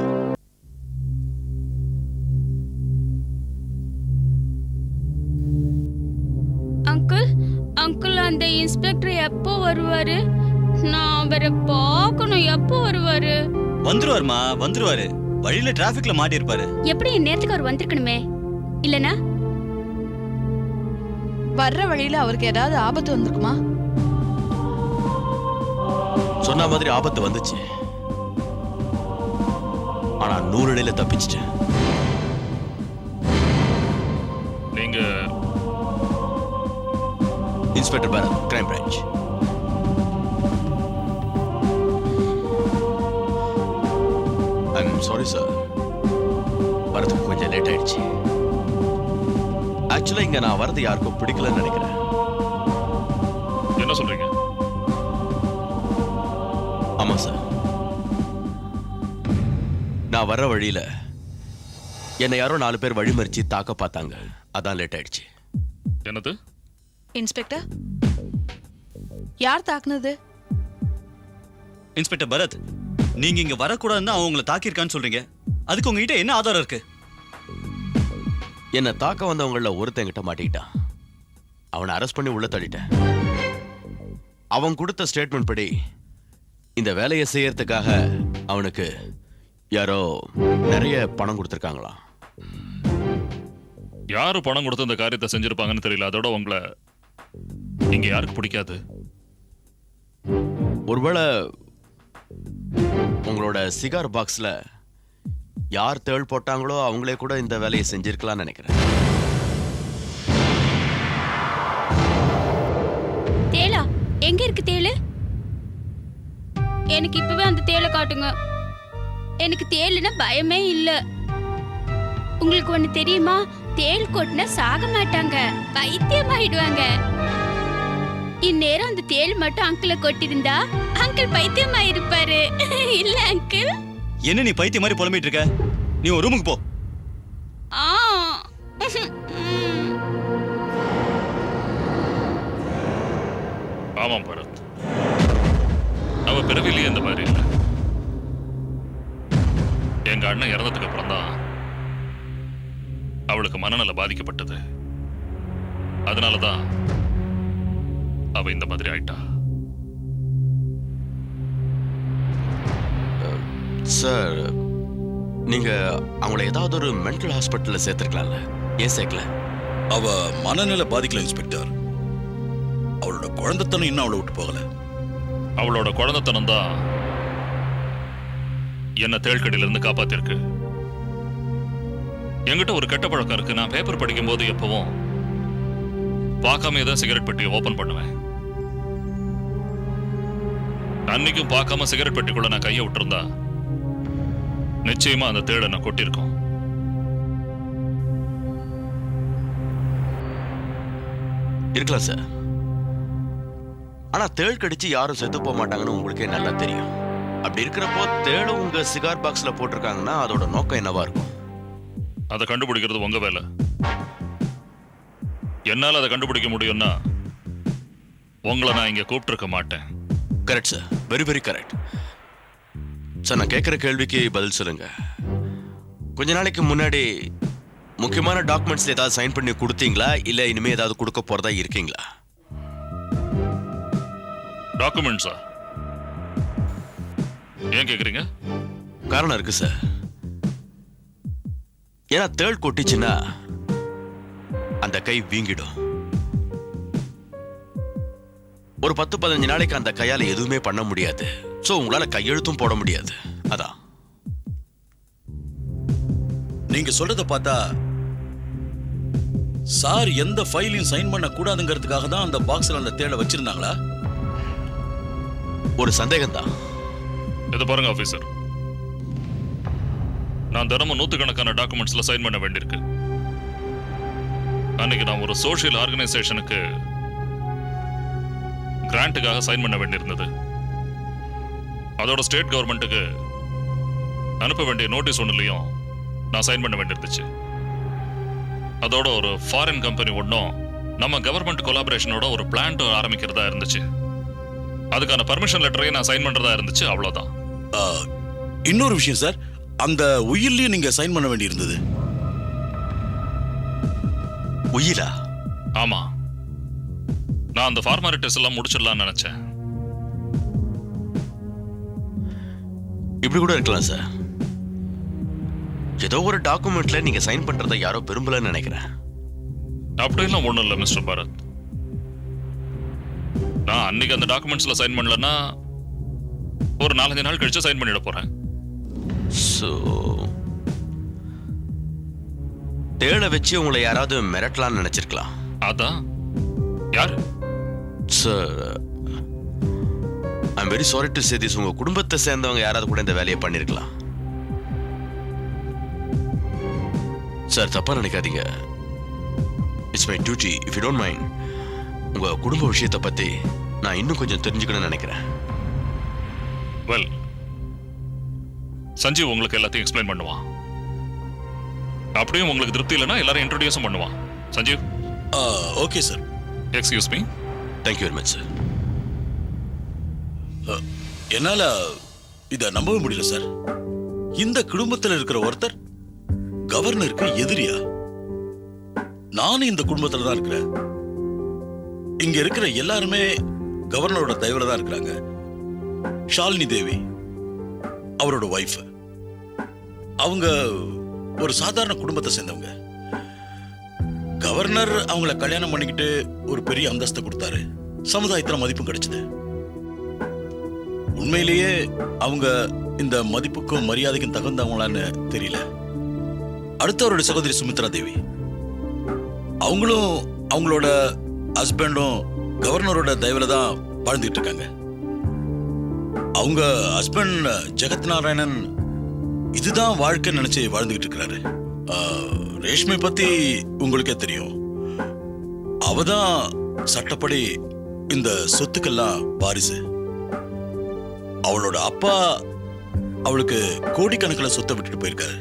அங்கிள் அங்கிள் அந்த இன்ஸ்பெக்டர் எப்போ வருவாரு? நான் அவரை பார்க்கணும். எப்போ வருவாரு? வந்துருவாருமா, வந்துருவாரு. வழியில டிராபிக்ல மாட்டி இருப்பாரு. எப்படி நேரத்துக்கு அவர் வந்திருக்கணுமே, இல்லனா? வர்ற வழியில அவருக்கு ஏதாவது ஆபத்து வந்திருக்குமா? சொன்ன மாதிரி ஆபத்து வந்துச்சு. ஆனா 100 அடியில தப்பிச்சிட்டேன். நீங்க inspector Bharat, crime branch. I'm sorry sir, வரதுக்கு கொஞ்சம் லேட் ஆயிடுச்சு. ஆக்சுவலா இங்க நான் வரது யாருக்கும் பிடிக்கலன்னு நினைக்கிறேன். என்ன சொல்றீங்க? ஆமா சார், நான் வர்ற வழியில என்னை யாரோ 4 பேர் வழிமறிச்சு தாக்க பார்த்தாங்க. அதான் லேட் ஆயிடுச்சு. என்னது? இன்ஸ்பெக்டர், யார் தாக்குனது? இன்ஸ்பெக்டர் பரத், நீங்க இங்க வரக்கூடாதுன்னு அவங்க உங்களை தாக்கியிருக்கான்னு சொல்றீங்க. அதுக்கு உங்ககிட்ட என்ன ஆதாரம் இருக்கு? என்னை தாக்க வந்தவங்கள ஒருத்தங்கிட்ட மாட்டிக்கிட்டான். அவனை அரெஸ்ட் பண்ணி உள்ள தள்ளிட்டேன். அவன் கொடுத்த ஸ்டேட்மெண்ட் படி இந்த வேலையை செய்யறதுக்காக அவனுக்கு யாரோ நிறைய பணம் கொடுத்துருக்காங்களாம். யாரு பணம் கொடுத்து இந்த காரியத்தை செஞ்சிருப்பாங்கன்னு தெரியல. அதோட உங்களை இங்க யாருக்கு பிடிக்காது? ஒருவேளை உங்களோட சிகார் பாக்ஸ்ல யார் தேள் போட்டாங்களோ அவங்களே கூட இந்த வேலையை செஞ்சிருக்கலாம்னு நினைக்கிறேன். தேளா எங்க இருக்கு தேளு? எனக்கு இப்பவே அந்த தேளை காட்டுங்க. எனக்கு தேளுன்னா பயமே இல்ல. உங்களுக்கு ஒண்ணு தெரியுமா? தேள் கொட்டினா சாக மாட்டாங்க, பைத்தியம் ஆயிடுவாங்க. இந்நேரம் அந்த தேள் மட்டும் அங்கிளை கொட்டிருந்தா அங்கிள் பைத்தியமா இருப்பாரு. இல்ல அங்கிள்? என்ன நீ பைத்திய மாதிரி புலம்பிட்டு இருக்க? நீ ஒரு ரூமுக்கு போ. ஆ. ஆமாம் பரத், அவ பிறவிலேயே இந்த மாதிரி இல்லை. எங்க அண்ணன் இறந்ததுக்கு அப்புறம் தான் அவளுக்கு மனநல பாதிக்கப்பட்டது. அதனாலதான் அவ இந்த மாதிரி ஆயிட்டா. சார், நீங்க அவங்கள ஏதாவது ஒரு மென்டல் ஹாஸ்பிட்டல்ல சேர்த்திருக்கலாம்ல, ஏன் சேர்க்கல? அவ மனநிலை பாதிக்கல இன்ஸ்பெக்டர். அவளோட குழந்தைத்தனம் இன்னும் அவளை விட்டு போகல. அவளோட குழந்தைத்தனம் தான் என்ன தேள்கடியில இருந்து காப்பாத்திருக்கு. என்கிட்ட ஒரு கெட்ட பழக்கம் இருக்கு. நான் பேப்பர் படிக்கும் போது எப்பவும் பார்க்காம தான் சிகரெட் பெட்டியை ஓபன் பண்ணுவேன். அன்னைக்கும் பார்க்காம சிகரெட் பெட்டிக்குள்ள நான் கையை விட்டுருந்தா நிச்சயமா அந்த தேளை நான் கொட்டிருக்கோம். இருக்கலாம் சார். ஆனா தேள் கடிச்சு யாரும் செத்து போக மாட்டாங்கன்னு உங்களுக்கே நல்லா தெரியும். அப்படி இருக்கிறப்போ தேளை உங்க சிகார் பாக்ஸ்ல போட்டிருக்காங்கன்னா அதோட நோக்கம் என்னவா இருக்கும்? அதை கண்டுபிடிக்கிறது உங்க வேலை. என்னால அதை கண்டுபிடிக்க முடியும்னா உங்களை நான் இங்க கூப்பிட்டு மாட்டேன். Correct sir, very very correct sir. நான் கேட்குற கேள்விக்கு பதில் சொல்லுங்க. கொஞ்ச நாளைக்கு முன்னாடி முக்கியமான டாக்குமெண்ட்ஸ்ல ஏதாவது சைன் பண்ணி கொடுத்தீங்களா, இல்ல இனிமே ஏதாவது கொடுக்க போறதா இருக்கீங்களா? டாக்குமெண்ட்ஸா? ஏன் கேக்குறீங்க? காரணம் இருக்கு சார். ஏன்னா தேள் கொட்டிச்சுன்னா அந்த கை வீங்கிடும். ஒரு 10-15 நாளைக்கு அந்த கையால எதுவுமே பண்ண முடியாது. சோ உங்களால கையெழுத்தும் போட முடியாது. அதான் நீங்க சொல்றத பார்த்தா சார் எந்த ஃபைலையும் சைன் பண்ண கூடாதுங்கிறதுக்காக தான் அந்த பாக்ஸ்ல அந்த தேளை வச்சிருந்தாங்களா? ஒரு சந்தேகம் தான். இதை பாருங்க ஆபீசர், நான் தினமும் நூத்துக்கணக்கான டாக்குமெண்ட்ஸ்ல சைன் பண்ண வேண்டியிருக்கு. அன்னைக்கு நான் ஒரு சோஷியல் ஆர்கனைசேஷனுக்கு கிராண்ட்டுக்காக சைன் பண்ண வேண்டியிருந்தது. அதோட ஸ்டேட் கவர்மெண்ட்டுக்கு அனுப்ப வேண்டிய நோட்டீஸ் ஒன்றுலையும் நான் சைன் பண்ண வேண்டியிருந்துச்சு. அதோட ஒரு ஃபாரின் கம்பெனி ஒன்றும் நம்ம கவர்மெண்ட் கொலாபரேஷனோட ஒரு பிளான்ட் ஆரம்பிக்கிறதா இருந்துச்சு. அதுக்கான பர்மிஷன் லெட்டரையும் நான் சைன் பண்றதா இருந்துச்சு. அவ்வளவுதான். இன்னொரு விஷயம் சார், அந்த உயிர்லயும் நீங்க சைன் பண்ண வேண்டியிருந்தது. உயிரா? ஆமா, நான் அந்த ஃபார்மாலிட்டிஸ் எல்லாம் முடிச்சிடலாம்னு நினைச்சேன். இப்படி கூட இருக்கலாம் சார். ஏதோ ஒரு டாக்குமெண்ட்ல நீங்க சைன் பண்றதை யாரோ விரும்பலன்னு நினைக்கிறேன். அப்படிலாம் ஒண்ணும் இல்லை மிஸ்டர் பாரத். நான் அன்னைக்கு அந்த டாக்குமெண்ட்ஸ்ல சைன் பண்ணலன்னா ஒரு 4-5 நாள் கழிச்சு சைன் பண்ணிட போறேன். சோ தேளை வச்சு உங்களை யாராவது மிரட்டலாம்னு நினைச்சிருக்கலாம். அதான். யாரு? Sir, I'm very sorry to say this. உங்க குடும்பத்தை சேர்ந்தவங்க யாராவது கூட இந்த வேலையை பண்ணிருக்கலாம். சார், தப்பா நினைக்காதீங்க. It's my duty. If you don't mind, உங்க குடும்ப விஷயத்தை பத்தி நான் இன்னும் கொஞ்சம் தெரிஞ்சுக்கணும்னு நினைக்கிறேன். வெல், சஞ்சீவ் உங்களுக்கு எல்லாத்தையும் எக்ஸ்பிளைன் பண்ணுவான். அப்படியும் உங்களுக்கு திருப்தி இல்லைன்னா எல்லாரும் இன்ட்ரோடியூஸும் பண்ணுவான். Sanjeev. Okay sir. Excuse me. Thank you very much sir. என்னால இத நம்பவே முடியல சார். இந்த குடும்பத்தில் இருக்கிற ஒருத்தர் கவர்னருக்கு எதிரியா? நானும் இந்த குடும்பத்துல தான் இருக்கிறேன். இங்க இருக்கிற எல்லாருமே கவர்னரோட தயவுல தான் இருக்கிறாங்க. ஷாலினி தேவி அவரோட வைஃப், அவங்க ஒரு சாதாரண குடும்பத்தை சேர்ந்தவங்க. கவர்னர் அவங்கள கல்யாணம் பண்ணிக்கிட்டு ஒரு பெரிய அந்தஸ்தை கொடுத்தாரு. சமுதாயத்துல மதிப்பும் கிடைச்சது. உண்மையிலேயே அவங்க இந்த மதிப்புக்கும் மரியாதைக்கும் தகுந்தவங்களான்னு தெரியல. அடுத்த அவருடைய சகோதரி சுமித்ரா தேவி, அவங்களும் அவங்களோட ஹஸ்பண்டும் கவர்னரோட தயவுல தான் வாழ்ந்துட்டு இருக்காங்க. அவங்க ஹஸ்பண்ட் ஜெகத் நாராயணன் இதுதான் வாழ்க்கை நினைச்சு வாழ்ந்துகிட்டு இருக்கிறாரு. ரேஷ்மி பத்தி உங்களுக்கே தெரியும். அவதான் சட்டப்படி இந்த சொத்துக்கெல்லாம் வாரிசு. அவளோட அப்பா அவளுக்கு கோடிக்கணக்கில் சொத்தை விட்டுட்டு போயிருக்காரு.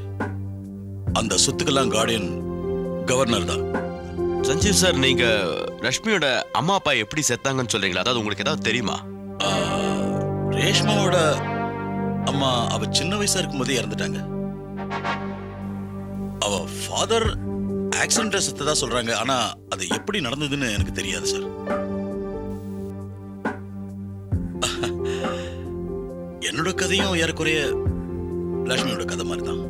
அந்த சொத்துக்கெல்லாம் கார்டியன் கவர்னர் தான். சஞ்சீவ் சார், நீங்க ரஷ்மியோட அம்மா அப்பா எப்படி செத்தாங்கன்னு சொல்றீங்களா? அதாவது உங்களுக்கு ஏதாவது தெரியுமா? ரேஷ்மாவோட அம்மா அவ சின்ன வயசா இருக்கும்போதே இறந்துட்டாங்க. அவ ஃபாதர் ஆக்சிடென்ட்ல செத்ததா சொல்றாங்க. ஆனா அது எப்படி நடந்ததுன்னு எனக்கு தெரியாது சார். என்னோட கதையும் ஏறக்குறைய லட்சுமியோட கதை மாதிரி தான்.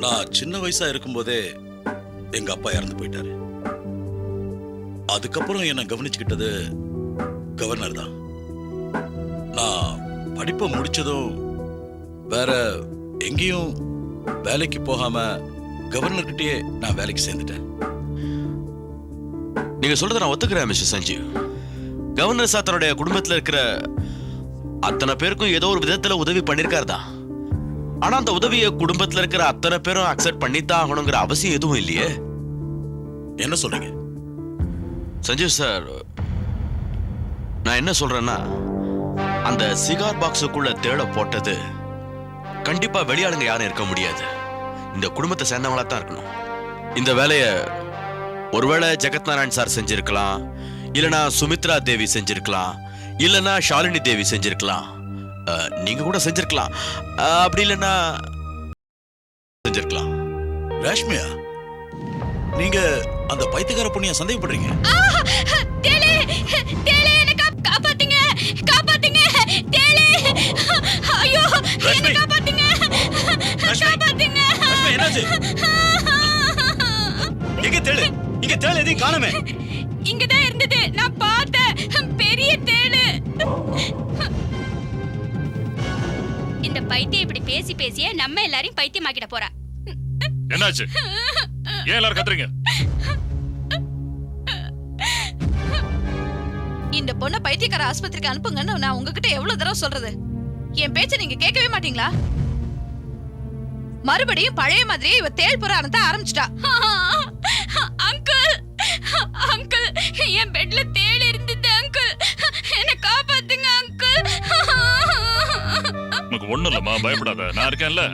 நான் சின்ன வயசா இருக்கும்போதே எங்க அப்பா இறந்து போயிட்டாரு. அதுக்கப்புறம் என்ன கவனிச்சுக்கிட்டது கவர்னர் தான். நான் படிப்பை முடிச்சதும் வேற எங்கேயும் வேலைக்கு போகாம கவர்னர்கிட்டயே நான் வேலைக்கு சேர்ந்துட்டேன். நீங்க சொல்றத நான் ஒத்துக்கிறேன் மிஸ்டர் சஞ்சீவ். கவர்னர் சார் தன்னுடைய குடும்பத்துல இருக்கிற அத்தனை பேருக்கும் ஏதோ ஒரு விதத்துல உதவி பண்ணிருக்காரு தான். ஆனா அந்த உதவியை குடும்பத்துல இருக்கிற அத்தனை பேரும் அக்செப்ட் பண்ணித்தான் ஆகணுங்கிற அவசியம் எதுவும் இல்லையே. என்ன சொல்றீங்க சஞ்சீவ் சார்? நான் என்ன சொல்றேன்னா, அந்த சிகார் பாக்ஸுக்குள்ள தேட போட்டது கண்டிப்பா வெளியாளுங்க யாரும் இருக்க முடியாது. இந்த குடும்பத்தை சேர்ந்தவங்களா தான் இருக்கணும். இந்த வேலையை ஒருவேளை ஜெகத் நாராயண் சார் செஞ்சிருக்கலாம், இல்லனா சுமித்ரா தேவி செஞ்சிருக்கலாம், இல்லனா ஷாலினி தேவி செஞ்சிருக்கலாம், நீங்க கூட செஞ்சிருக்கலாம், அப்படி இல்லைன்னா செஞ்சிருக்கலாம். ரேஷ்மியா, நீங்க அந்த பைத்தியக்கார பொண்ணிய சந்தேகப்படுறீங்க? தேளே, தேளே, என்னை காப்பாத்துங்க, காப்பாத்துங்க, தேளே, ஐயோ, என்னை காப்பாத்துங்க, காப்பாத்துங்க. என்னாச்சு? எங்க தேளு? இங்க தேளு எதையும் காணுமே. இங்கதான் இருந்தது, நான் பார்த்தேன், பெரிய தேளு. இந்த பைத்தியம் இப்படி பேசி பேசியே நம்ம எல்லாரையும் பைத்தியமாக்கிட போறா. என்னாச்சு? ஏன் எல்லாரும் கத்துறீங்க? இந்த பொண்ணை பைத்தியக்கார ஆஸ்பத்திரிக்கு அனுப்புங்கன்னு நான் உங்ககிட்ட எவ்வளவு தடவை சொல்றது? என் பேச்ச நீங்க கேட்கவே மாட்டீங்களா? மறுபடியும் பழைய மாதிரியே இவ தேள் புறானத்தை ஆரம்பிச்சிட்டா. அங்கிள், அங்கிள், என் பெட்ல தேள் இருந்தது அங்கிள், என்ன காப்பாத்துங்க அங்கிள். உனக்கு ஒண்ணும் இல்லம்மா, பயப்படாத, நான் இருக்கேன்ல.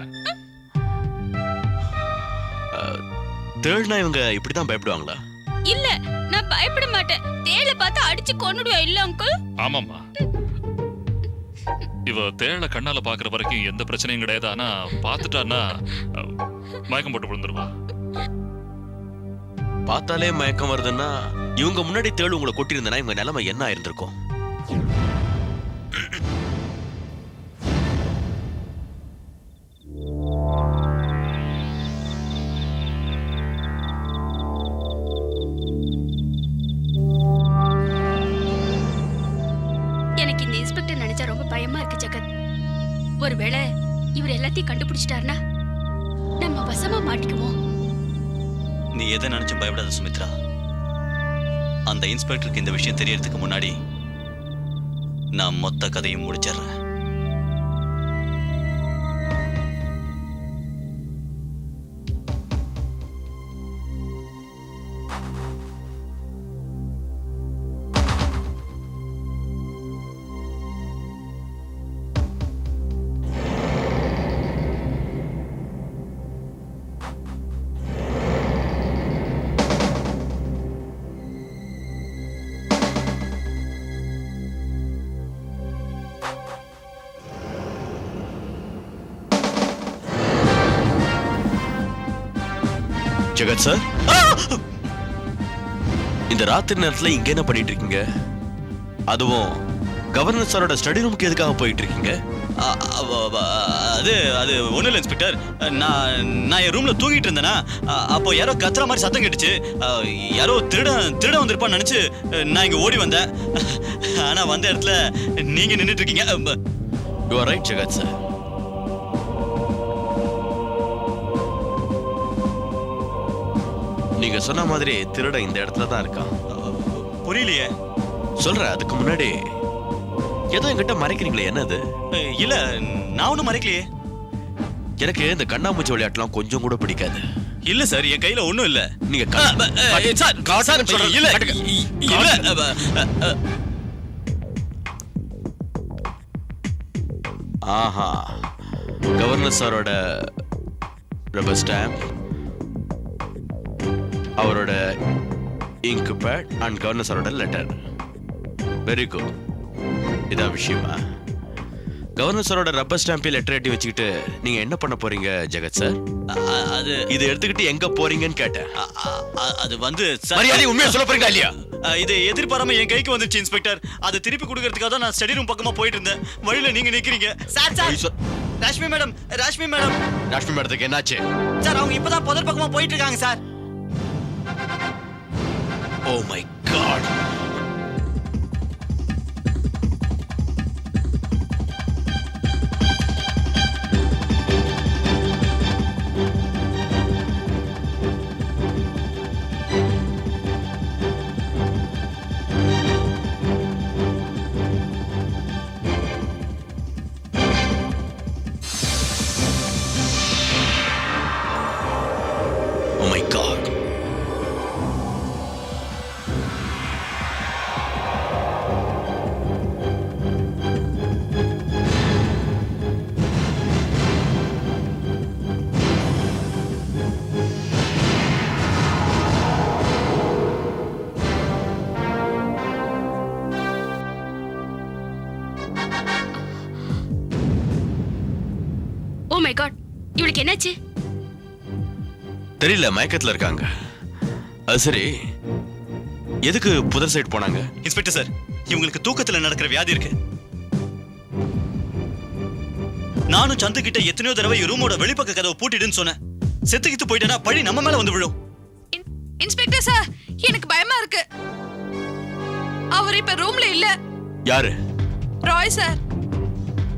தேள்னா இவங்க இப்படிதான் பயப்படுவாங்களா? இல்ல, நான் பயப்பட மாட்டேன். தேளை பார்த்து அடிச்சு கொன்னுடுவா இல்ல அங்கிள்? ஆமாம்மா, இவ தேள கண்ணால பாக்குற வரைக்கும் எந்த பிரச்சனையும் கிடையாது. ஆனா பாத்துட்டான்னா மயக்கம் போட்டு விழுந்துருவா. பார்த்தாலே மயக்கம் வருதுன்னா இவங்க முன்னாடி தேள் உங்களை கொட்டியிருந்தனா இவங்க நிலைமை என்ன ஆயிருந்திருக்கும்? எனக்கு இந்த இன்ஸ்பெக்டர் நினைச்சா ரொம்ப பயமா இருக்கு ஜெகத். ஒருவேளை இவர் எல்லாத்தையும் கண்டுபிடிச்சிட்டாருன்னா நம்ம வசமா மாட்டிக்குவோம். நீ எதை நினைச்சும் பயப்படாத சுமித்ரா. அந்த இன்ஸ்பெக்டருக்கு இந்த விஷயம் தெரியறதுக்கு முன்னாடி நான் மொத்த கதையும் முடிச்சிடுறேன். ஜெகத் சார், இந்த ராத்திரி நேரத்துல இங்க என்ன பண்ணிட்டு இருக்கீங்க? அதுவும் கவர்னர் சாரோட ஸ்டடி ரூமுக்கு எதுக்காக போயிட்டு இருக்கீங்க? அது அது ஒன்றும் இல்லை இன்ஸ்பெக்டர். நான் என் ரூம்ல தூங்கிட்டு இருந்தேனா, அப்போ யாரோ கத்துற மாதிரி சத்தம் கேட்டுச்சு. யாரோ திருட வந்திருப்பான்னு நினைச்சு நான் இங்க ஓடி வந்தேன். ஆனா வந்த இடத்துல நீங்க நின்றுட்டு இருக்கீங்க. யூ ஆர் ரைட் ஜெகத் சார். நீங்க சொன்ன மாதிரி திருட இந்த இடத்துல தான் இருக்கான். புரியலையே. சொல்ற, அதுக்கு முன்னாடி ஏதோ என்கிட்ட மறைக்கிறீங்களே, என்னது? இல்ல, நான் ஒன்றும் மறைக்கலையே. எனக்கு இந்த கண்ணாமூச்சி விளையாட்டுலாம் கொஞ்சம் கூட பிடிக்காது. இல்ல சார், என் கையில ஒண்ணும் இல்ல. நீங்க சார், காட்டுங்க சொல்றேன். இல்ல காட்டுங்க. இல்ல. ஆஹா, கவர்னர் சாரோட ரப்பர் ஸ்டாம்ப், அவரோட இங்க் பேட் அண்ட் கவர்னர் சாரோட லெட்டர். Very good. இதான் விஷயமா? கவர்னர் சாரோட ரப்பர் ஸ்டாம்பை லெட்டர் எட்டி வச்சுக்கிட்டு நீங்க என்ன பண்ண போறீங்க ஜெகத் சார்? அது இதை எடுத்துக்கிட்டு எங்க போறீங்கன்னு கேட்டேன். அது வந்து சார், மரியாதை உண்மையா சொல்ல போறீங்களா இல்லையா? இது எதிர்பாராம என் கைக்கு வந்துச்சு இன்ஸ்பெக்டர். அதை திருப்பி கொடுக்கறதுக்காக தான் நான் ஸ்டடி ரூம் பக்கமா போயிட்டு இருந்தேன். வழியில நீங்க நிக்கிறீங்க. Sir sir, Rashmi madam, Rashmi madam. Rashmi மேடத்துக்கு என்னாச்சு? சார், அவங்க இப்பதான் புதர் பக்கமா போயிட்டு இருக்காங்க sir. Oh my God. Oh my God. Oh my God, இவளுக்கு என்னாச்சு? தெரியல, மயக்கத்துல இருக்காங்க. அது சரி, எதுக்கு புதர் சைடு போனாங்க? இன்ஸ்பெக்டர் சார், இவங்களுக்கு தூக்கத்துல நடக்கிற வியாதி இருக்கு. நானும் சந்து கிட்ட எத்தனையோ தடவை ரூமோட வெளிப்பக்க கதவை பூட்டிடுன்னு சொன்னேன். செத்துக்கிட்டு போயிட்டேன்னா பழி நம்ம மேல வந்து விழும். இன்ஸ்பெக்டர் சார், எனக்கு பயமா இருக்கு. அவர் இப்ப ரூம்ல இல்ல. யாரு? ராய் சார்.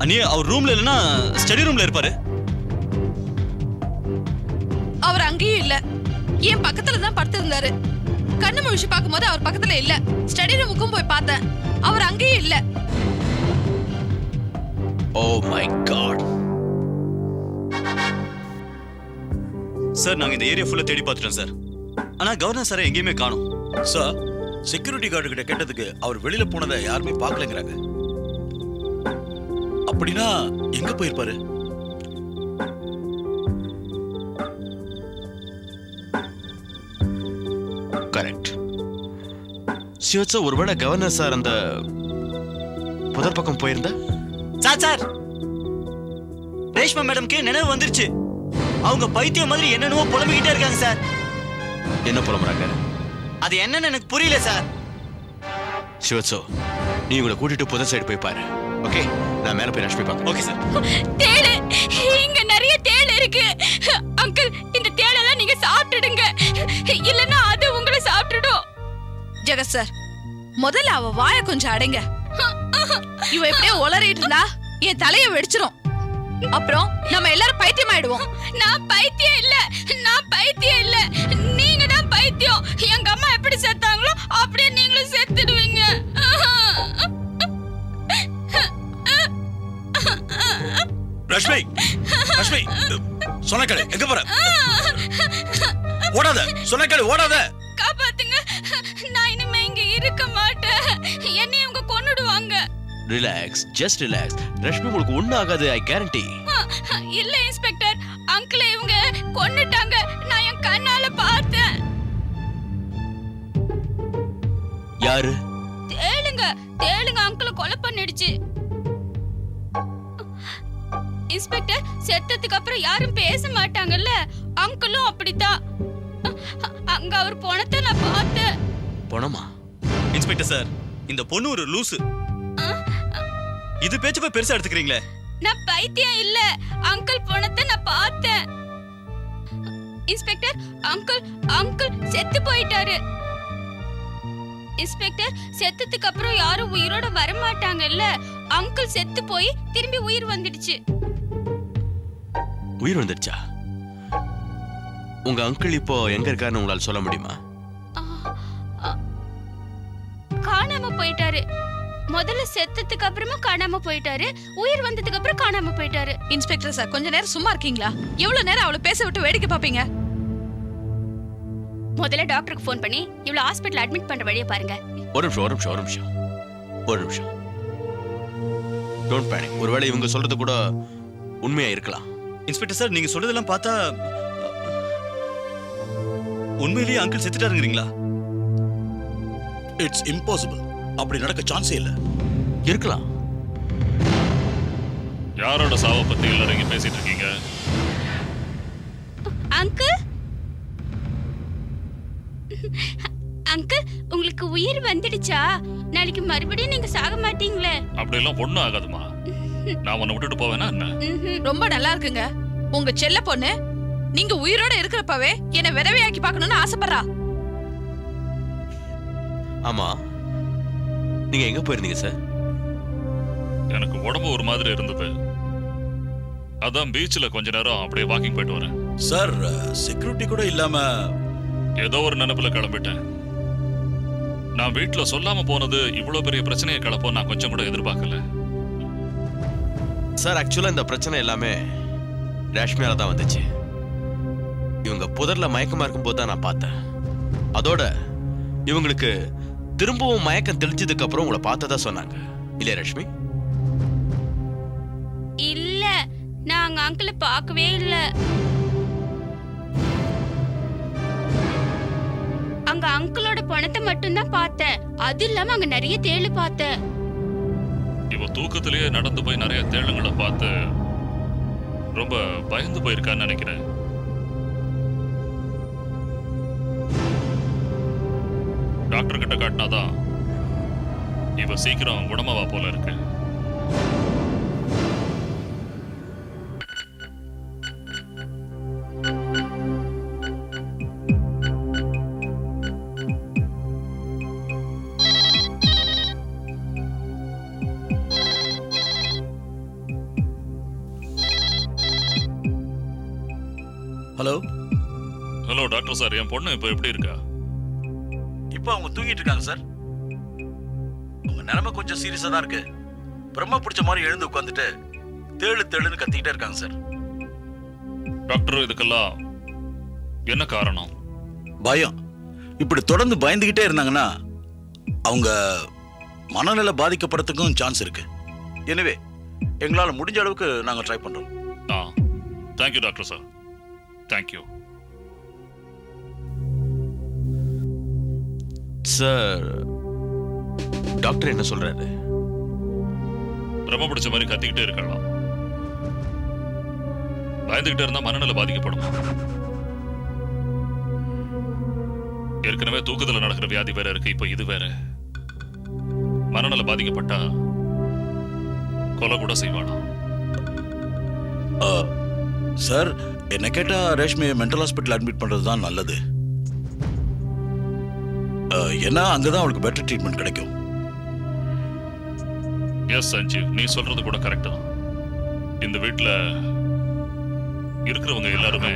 அண்ணே, அவர் ரூம்ல இல்லைன்னா ஸ்டடி ரூம்ல இருப்பாரு. அவர் அங்கேயும் இல்ல. என் பக்கத்துல தான் படுத்திருந்தாரு. கண்ணு முழிச்சு பார்க்கும்போது அவர் பக்கத்துல இல்ல. ஸ்டடி ரூமுக்கும் போய் பார்த்தேன், அவர் அங்கேயும் இல்ல. ஓ மை காட். சார், நாங்க இந்த ஏரியா ஃபுல்லா தேடி பார்த்துட்டோம் சார். ஆனா கவர்னர் சாரை எங்கேயுமே காணோம். சார், செக்யூரிட்டி கார்டு கிட்ட கேட்டதுக்கு அவர் வெளியில போனதை யாருமே பார்க்கலங்கிறாங்க. அப்படின்னா எங்க போயிருப்பாரு? கரெக்ட். சிவச்சா, ஒருவேளை கவர்னர் சார் அந்த புதர் பக்கம் போயிருந்தா? சார் சார், ரேஷ்மா மேடம்க்கு நினைவு வந்துருச்சு. அவங்க பைத்தியம் மாதிரி என்னென்னவோ புலம்பிக்கிட்டே இருக்காங்க சார். என்ன புலம்புறாங்க? அது என்னன்னு எனக்கு புரியல சார். சிவச்சோ, நீ உங்களை கூட்டிட்டு புதர் சைடு போய் பாரு. ஓகே, நான் மேல போய் ரஷ்மி பார்க்க. Okay sir. தேளு, இங்க நிறைய தேளு இருக்கு. அங்கிள், இந்த தேளெல்லாம் நீங்க சாப்பிட்டுடுங்க, இல்லன்னா அது உங்களை சாப்பிட்டுடும். ஜெகத் சார், முதல்ல அவ வாய கொஞ்சம் அடைங்க. இவ எப்படியே உளறிட்டு இருந்தா என் தலைய வெடிச்சிரும். அப்புறம் நம்ம எல்லாரும் பைத்தியம் ஆயிடுவோம். நான் பைத்தியம் இல்ல, நான் பைத்தியம் இல்ல, நீங்க தான் பைத்தியம். எங்க அம்மா எப்படி செத்தாங்களோ அப்படியே நீங்களும் செத்துடுவீங்க. ரஷ்மி, ரஷ்மி, சொன்னக்கடை எங்க போற? ஓடாத, சொன்னக்கடை ஓடாத. காப்பாத்துங்க, நான் இனிமே இங்க இருக்க மாட்டேன். என்னை இவங்க கொன்னுடுவாங்க. Relax, just relax. ரஷ்மி, உங்களுக்கு ஒண்ணும் ஆகாது, ஐ கேரண்டி. இல்ல இன்ஸ்பெக்டர், அங்கிள் இவங்க கொன்னுட்டாங்க. நான் என் கண்ணால பார்த்தேன். யாரு? தேளுங்க, தேளுங்க அங்கிள கொலை பண்ணிடுச்சு. இன்ஸ்பெக்டர், செத்ததுக்கு அப்புறம் யாரும் பேச மாட்டாங்கல்ல, அங்கிளும் அப்படித்தான். அங்க அவர் போனதை நான் பார்த்தேன். பணமா? இன்ஸ்பெக்டர் சார், இந்த பொண்ணு ஒரு லூசு. இது பேச்சு போய் பெருசா எடுத்துக்கிறீங்களே. நான் பைத்தியம் இல்ல, அங்கிள் போனதை நான் பார்த்தேன். இன்ஸ்பெக்டர், அங்கிள் செத்து போயிட்டாரு. இன்ஸ்பெக்டர், செத்ததுக்கு அப்புறம் யாரும் உயிரோட வர மாட்டாங்கல்ல, அங்கிள் செத்து போய் திரும்பி உயிர் வந்துடுச்சு. உயிர் வந்துடுச்சா? உங்க அங்கிள் இப்போ எங்க இருக்காருன்னு உங்களால சொல்ல முடியுமா? காணாம போயிட்டாரு. முதல்ல செத்ததுக்கு அப்புறமா காணாம போயிட்டாரு, உயிர் வந்ததுக்கு அப்புறம் காணாம போயிட்டாரு. இன்ஸ்பெக்டர் சார், கொஞ்ச நேரம் சும்மா இருக்கீங்களா? எவ்வளவு நேரம் அவளை பேச விட்டு வேடிக்கை பாப்பீங்க? முதல்ல டாக்டருக்கு ஃபோன் பண்ணி இவ்வளவு ஹாஸ்பிட்டல் அட்மிட் பண்ற வழியை பாருங்க. ஒரு நிமிஷம் டோன்ட் பேனிக். ஒருவேளை இவங்க சொல்றது கூட உண்மையா இருக்கலாம். இன்ஸ்பெக்டர் சார், நீங்க சொல்றதெல்லாம் பார்த்தா உண்மையிலேயே அங்கிள் செத்துட்டாருங்கிறீங்களா? It's impossible. அப்படி நடக்க சான்ஸே இல்ல. இருக்கலாம். யாரோட சாவை பத்தி எல்லாரும் இங்க பேசிட்டு இருக்கீங்க? அங்கிள் அங்கிள், உங்களுக்கு உயிர் வந்துடுச்சா? நாளைக்கு மறுபடியும் நீங்க சாக மாட்டீங்களே? அப்படி எல்லாம் ஒண்ணும் ஆகாதுமா. நான் உன்னை விட்டுட்டு போவேனா என்ன? ரொம்ப நல்லா இருக்குங்க. உங்க செல்ல பொண்ணு நீங்க உயிரோட இருக்கிறப்பவே என்ன விதவையாக்கி பார்க்கணும்னு ஆசைப்படுறா. ஆமா, நீங்க எங்க போயிருந்தீங்க சார்? எனக்கு உடம்பு ஒரு மாதிரி இருந்தது. அதான் பீச்ல கொஞ்ச நேரம் அப்படியே வாக்கிங் போயிட்டு வரேன். சார், செக்யூரிட்டி கூட இல்லாம ஏதோ ஒரு நினைப்புல கிளம்பிட்டேன். நான் வீட்டுல சொல்லாம போனது இவ்வளவு பெரிய பிரச்சனையை கிளப்போ நான் கொஞ்சம் கூட எதிர்பார்க்கல. சார், ஆக்சுவலா இந்த பிரச்சனை எல்லாமே ரேஷ்மியால தான் வந்துச்சு. இவங்க புதர்ல மயக்கமா இருக்கும்போது தான் நான் பார்த்தேன். அதோட இவங்களுக்கு திரும்பவும் மயக்கம் தெளிஞ்சதுக்கு அப்புறம் உங்களை பார்த்ததா சொன்னாங்க. இல்லையா ரேஷ்மி? இல்ல, நாங்க அங்கிளை பார்க்கவே இல்ல. அங்க அங்கிளோட பணத்தை மட்டும்தான் பார்த்தேன். அது இல்லாம அங்க நிறைய தேளு பார்த்தேன். இவ தூக்கத்திலேயே நடந்து போய் நிறைய தேளுங்களை பார்த்து ரொம்ப பயந்து போயிருக்கான்னு நினைக்கிறேன். டாக்டர் கிட்ட காட்டினாதான் இவ சீக்கிரம் குணமாவா போல இருக்கு. ஹலோ ஹலோ டாக்டர் சார், என் பொண்ணு இப்ப எப்படி இருக்கா? இப்போ அவங்க தூங்கிட்டு இருக்காங்க சார். உங்க நிலைமை கொஞ்சம் சீரியஸா தான் இருக்கு. பிரம்ம பிடிச்ச மாதிரி எழுந்து உட்காந்துட்டு தேளுன்னு கத்திக்கிட்டே இருக்காங்க சார். டாக்டர், இதுக்கெல்லாம் என்ன காரணம்? பயம். இப்படி தொடர்ந்து பயந்துகிட்டே இருந்தாங்கன்னா அவங்க மனநிலை பாதிக்கப்படுறதுக்கும் சான்ஸ் இருக்கு. எனவே எங்களால முடிஞ்ச அளவுக்கு நாங்க ட்ரை பண்றோம். Thank you doctor sir, thank you. Sir, doctor என்ன சொல்றாரு? பிரம்ம பிடிச்ச மாதிரி கத்திக்கிட்டே இருக்கலாம். பயந்துகிட்டே இருந்தா மனநிலை பாதிக்கப்படும். ஏற்கனவே தூக்கத்துல நடக்கிற வியாதி வேற இருக்கு, இப்ப இது வேற. மனநிலை பாதிக்கப்பட்டா கொலை கூட செய்வானா? சார், என்ன கேட்டா ரேஷ்மியை மென்டல் ஹாஸ்பிட்டல் அட்மிட் பண்றது தான் நல்லது. ஏன்னா அங்கதான் அவளுக்கு பெட்டர் ட்ரீட்மெண்ட் கிடைக்கும். எஸ் சஞ்சீவ், நீ சொல்றது கூட கரெக்ட் தான். இந்த வீட்டுல இருக்கிறவங்க எல்லாருமே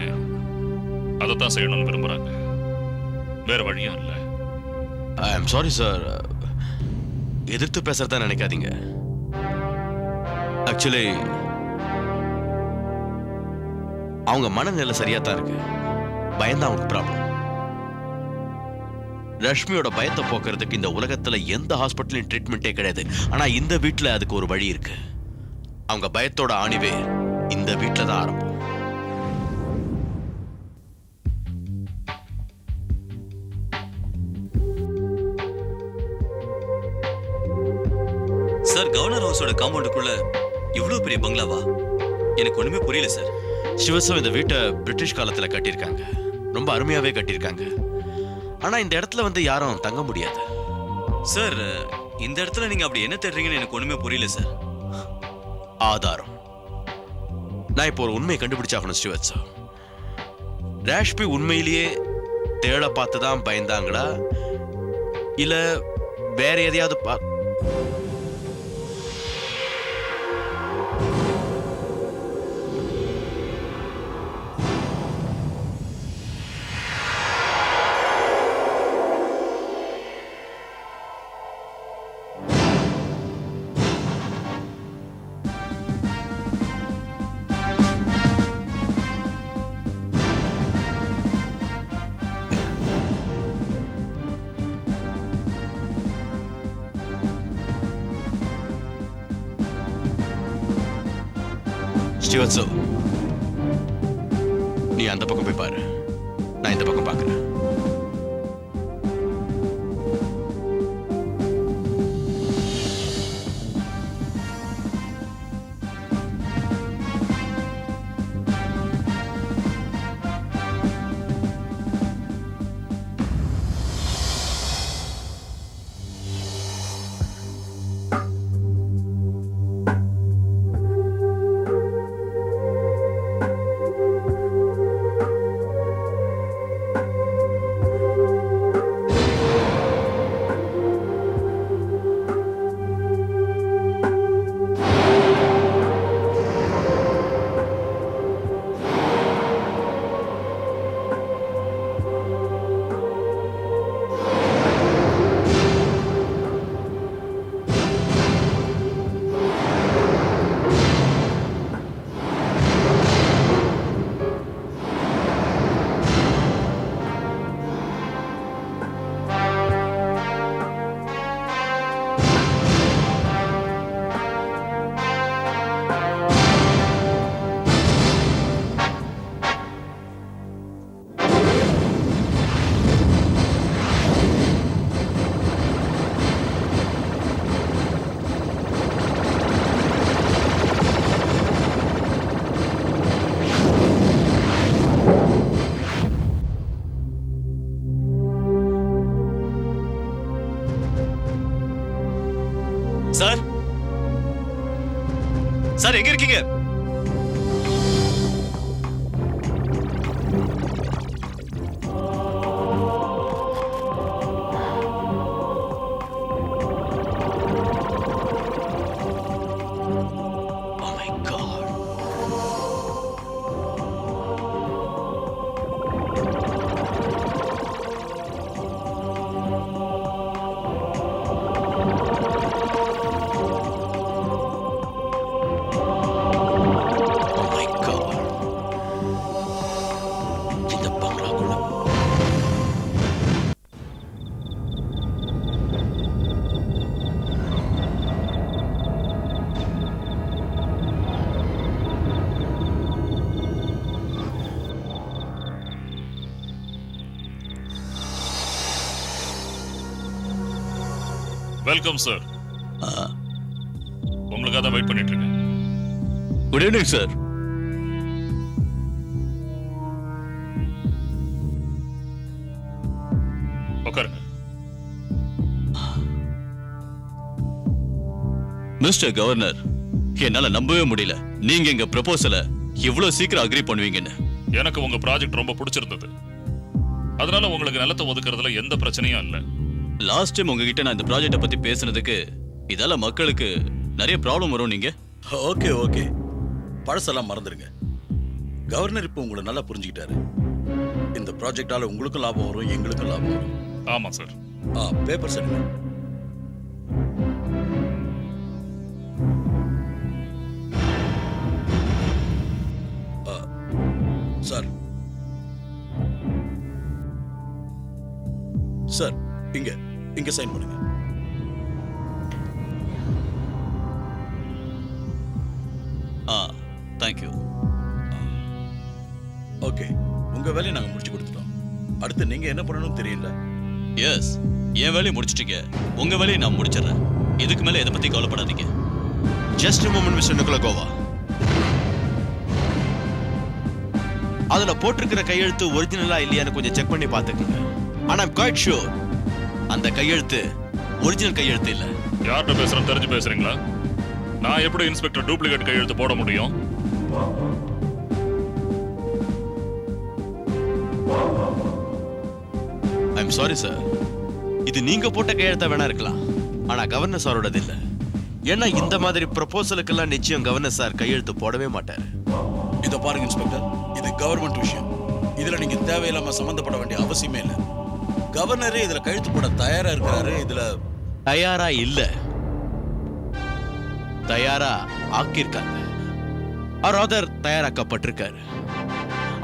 அதைத்தான் செய்யணும்னு விரும்புறாங்க. வேற வழியும் இல்லை. ஐ எம் சாரி சார், எதிர்த்து பேசுறதா நினைக்காதீங்க. ஆக்சுவலி அவங்க மனநிலை சரியா தான் இருக்கு. பயந்தான் அவங்களுக்கு ப்ராப்ளம். ரஷ்மியோட பயத்தை போக்குறதுக்கு இந்த உலகத்துல எந்த ஹாஸ்பிட்டலையும் ட்ரீட்மெண்ட்டே கிடையாது. ஆனா இந்த வீட்டுல அதுக்கு ஒரு வழி இருக்கு. அவங்க பயத்தோட ஆணிவே இந்த வீட்டுல தான் ஆரம்பம். சார், கவர்னர் ஹவுஸோட காம்பவுண்டுக்குள்ள இவ்வளவு பெரிய பங்களாவா? எனக்கு ஒண்ணுமே புரியல சார். சிவசம் இந்த வீட்டை பிரிட்டிஷ் காலத்துல கட்டியிருக்காங்க. ரொம்ப அருமையாவே கட்டியிருக்காங்க. ஆனா இந்த இடத்துல வந்து யாரும் தங்க முடியாது. சார், இந்த இடத்துல நீங்க அப்படி என்ன தேடுறீங்கன்னு எனக்கு ஒண்ணுமே புரியல சார். ஆதாரம். நான் இப்போ ஒரு உண்மையை கண்டுபிடிச்சாகணும் ஸ்ரீவத் சார். ரேஷ்மி உண்மையிலேயே தேட பார்த்து தான் பயந்தாங்களா, இல்ல வேற எதையாவது ஸ்ரீவத்சவ், நீ அந்த பக்கம் போய் பாரு, நான் இந்த பக்கம் பார்க்கறேன். சார், சார் எங்க இருக்கீங்க? Oh my God. Oh my God. இந்த பங்களாக்குள்ள வெல்கம் சார். உங்களுக்காக தான் வெயிட் பண்ணிட்டு இருக்கேன். Good evening sir. உட்காருங்க. மிஸ்டர் கவர்னர், என்னால நம்பவே முடியல நீங்க எங்க ப்ரொபோசல இவ்வளவு சீக்கிரம் அக்ரி பண்ணுவீங்கன்னு. எனக்கு உங்க ப்ராஜெக்ட் ரொம்ப பிடிச்சிருந்தது. அதனால உங்களுக்கு நிலத்தை ஒதுக்குறதுல எந்த பிரச்சனையும் இல்லை. லாஸ்ட் டைம் உங்ககிட்ட நான் இந்த ப்ராஜெக்ட பத்தி பேசுனதுக்கு இதால மக்களுக்கு நிறைய ப்ராப்ளம் வரும். நீங்க ஓகே ஓகே, பழசெல்லாம் மறந்துடுங்க. கவர்னர் இப்போ உங்களை நல்லா புரிஞ்சுக்கிட்டாரு. இந்த ப்ராஜெக்டால உங்களுக்கும் லாபம் வரும், எங்களுக்கும் லாபம் வரும். ஆமா சார். பேப்பர் சரிங்க. சார் சார், இங்க இங்க சைன் பண்ணுங்க. தேங்க்யூ. ஓகே, உங்க வேலையை நாங்க முடிச்சு கொடுத்துட்டோம். அடுத்து நீங்க என்ன பண்ணணும்னு தெரியல. எஸ், என் வேலையை முடிச்சிட்டீங்க, உங்க வேலையை நான் முடிச்சிடறேன். இதுக்கு மேல எதை பத்தி கவலைப்படாதீங்க. Just moment mister Nicola. அதுல போட்டிருக்கிற கையெழுத்து ஒரிஜினலா இல்லையான்னு கொஞ்சம் செக் பண்ணி பார்த்துக்கங்க. ஆனா ஐம் குவைட் ஷூர் அந்த கையெழுத்து ஒரிஜினல் கையெழுத்து இல்ல. யார்கிட்ட பேசுறேன் தெரிஞ்சு பேசுறீங்களா? நான் எப்படி இன்ஸ்பெக்டர் டூப்ளிகேட் கையெழுத்து போட முடியும்? ஐம் சாரி சார், இது நீங்க போட்ட கையெழுத்தா வேணா இருக்கலாம், ஆனா கவர்னர் சாரோடது இல்ல. ஏன்னா இந்த மாதிரி ப்ரொபோசலுக்கெல்லாம் நிச்சயம் கவர்னர் சார் கையெழுத்து போடவே மாட்டாரு. இத பாருங்க இன்ஸ்பெக்டர், இது கவர்மெண்ட் விஷயம். இதுல நீங்க தேவையில்லாம சம்பந்தப்பட வேண்டிய அவசியமே இல்லை. கவர்னரே இதுல கழுத்து போட தயாரா இருக்கிறாரு. இதுல தயாரா இல்ல, தயாரா ஆக்கியிருக்காங்க. தயாராக்கப்பட்டிருக்காரு.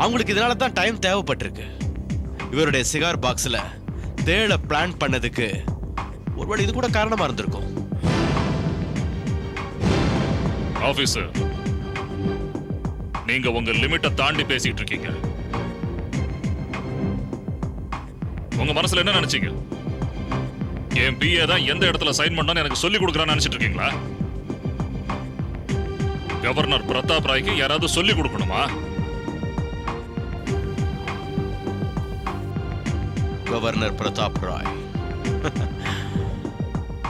அவங்களுக்கு இதனால தான் டைம் தேவைப்பட்டிருக்கு. இவருடைய சிகார் பாக்ஸ்ல தேட பிளான் பண்ணதுக்கு ஒருவேளை இது கூட காரணமா இருந்திருக்கும். ஆபீசர், நீங்க உங்க லிமிட்டை தாண்டி பேசிட்டு இருக்கீங்க. உங்க மனசுல என்ன நினைச்சீங்க? என் பிஏ தான் எந்த இடத்துல சைன் பண்ணான்னு எனக்கு சொல்லி கொடுக்குறான்னு நினைச்சிட்டு இருக்கீங்களா? கவர்னர் பிரதாப் ராய்க்கு யாராவது சொல்லி கொடுக்கணுமா? கவர்னர் பிரதாப் ராய்.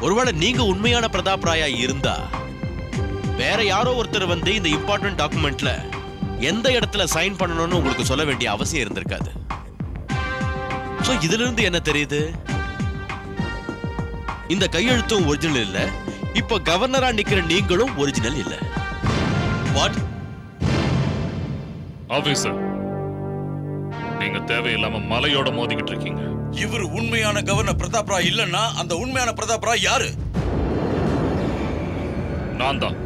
ஒருவேளை நீங்க உண்மையான பிரதாப் ராயா இருந்தா வேற யாரோ ஒருத்தர் வந்து இந்த இம்பார்ட்டன்ட் டாக்குமெண்ட்ல எந்த இடத்துல சைன் பண்ணணும்னு உங்களுக்கு சொல்ல வேண்டிய அவசியம் இருந்திருக்காது. சோ இதுல இருந்து என்ன தெரியுது? இந்த கையெழுத்தும் ஒரிஜினல் இல்ல, இப்ப கவர்னரா நிக்கிற நீங்களும் ஒரிஜினல் இல்ல. வாட்? ஆபீசர், நீங்க தேவையில்லாம மலையோட மோதிக்கிட்டு இருக்கீங்க. இவர் உண்மையான கவர்னர் பிரதாப் ராய் இல்லன்னா அந்த உண்மையான பிரதாப் ராய் யாரு? நான் தான்.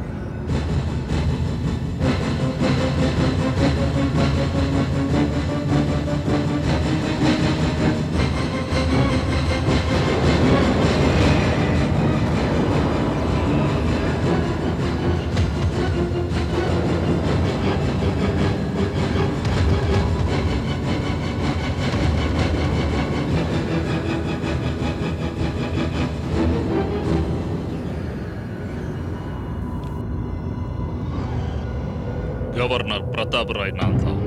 கவர்னர் பிரதாப் ராய் நான் தான்.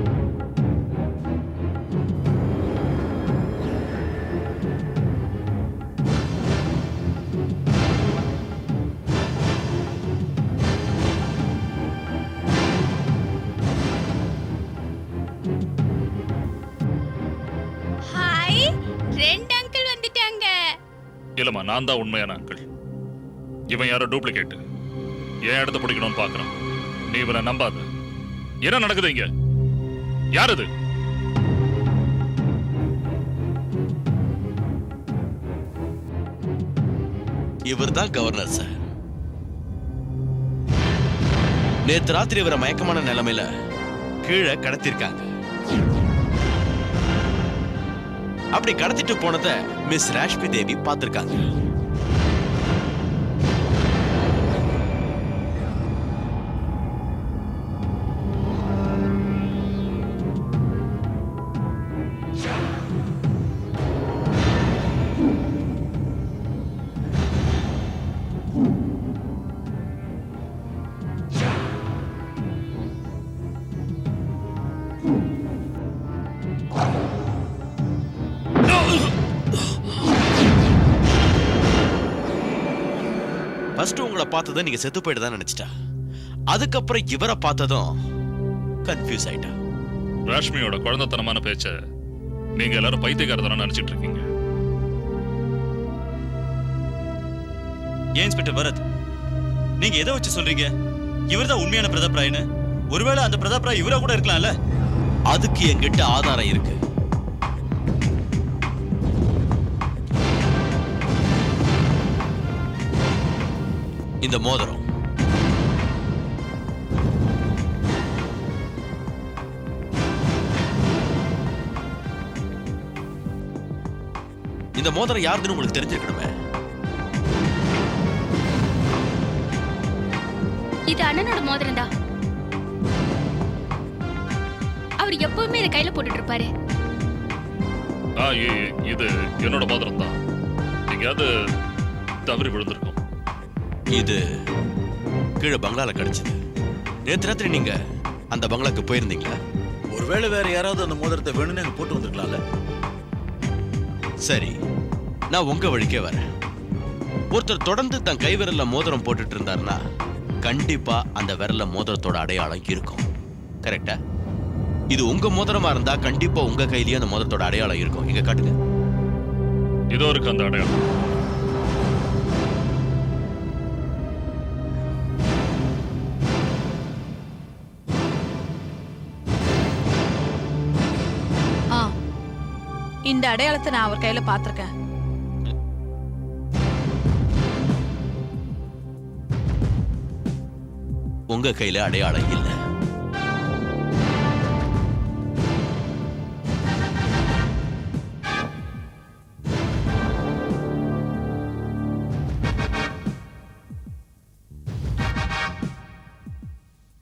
ஹாய், ரெண்டு அங்கிள் வந்துட்டாங்க. இல்லம்மா, நான் தான் உண்மையான அங்கிள். இவன் யாரோ டூப்ளிகேட். ஏன் இடத்த பிடிக்கணும்னு பாக்குறான். நீ இவனை நம்பாத. என்ன நடக்குது இங்க? யார் இது? இவர்தான் கவர்னர் சார். நேத்து ராத்திரி இவரை மயக்கமான நிலைமையில கீழே கடத்திருக்காங்க. அப்படி கடத்திட்டு போனத மிஸ் ராஷ்மி தேவி பார்த்திருக்காங்க. ஃபர்ஸ்ட் உங்களை பார்த்ததை நீங்க செத்து போயிட்டு தான் நினைச்சிட்டா. அதுக்கப்புறம் இவரை பார்த்ததும் கன்ஃபியூஸ் ஆயிட்டா. ராஷ்மியோட குழந்தைத்தனமான பேச்ச நீங்க எல்லாரும் பைத்தியக்காரத்தனம் நினைச்சிட்டு இருக்கீங்க. ஏன் இன்ஸ்பெக்டர் பரத், நீங்க எதை வச்சு சொல்றீங்க இவர்தான் உண்மையான பிரதாப் ராய்னு? ஒருவேளை அந்த பிரதாப் ராய் இவரா கூட இருக்கலாம்ல? அதுக்கு என்கிட்ட ஆதாரம் இருக்கு. இந்த மோதிரம். இந்த மோதிரம் யாருன்னு உங்களுக்கு தெரிஞ்சிருக்கணுமே. இது அண்ணனோட மோதிரம் தான். அவர் எப்பவுமே இதை கையில போட்டுட்டு இருப்பாரு. இது என்னோட மோதிரம் தான். எங்கேயாவது தவறி விழுந்திருக்கும். இது கீழே பங்களால கிடைச்சது. நேற்று ராத்திரி நீங்க அந்த பங்களாக்கு போயிருந்தீங்களா? ஒருவேளை வேற யாராவது அந்த மோதிரத்தை வேணும்னு அங்க போட்டு வந்திருக்கலாம்ல. சரி, நான் உங்க வழிக்கே வரேன். ஒருத்தர் தொடர்ந்து தன் கை விரல்ல மோதிரம் போட்டுட்டு இருந்தாருன்னா கண்டிப்பா அந்த விரல்ல மோதிரத்தோட அடையாளம் இருக்கும். கரெக்டா? இது உங்க மோதிரமா இருந்தா கண்டிப்பா உங்க கையிலயும் அந்த மோதிரத்தோட அடையாளம் இருக்கும். இங்க காட்டுங்க. இதோ இருக்கு அந்த அடையாளம். இந்த அடையாளத்தை நான் அவர் கையில பாத்திருக்கேன். உங்க கையில அடையாளம் இல்ல.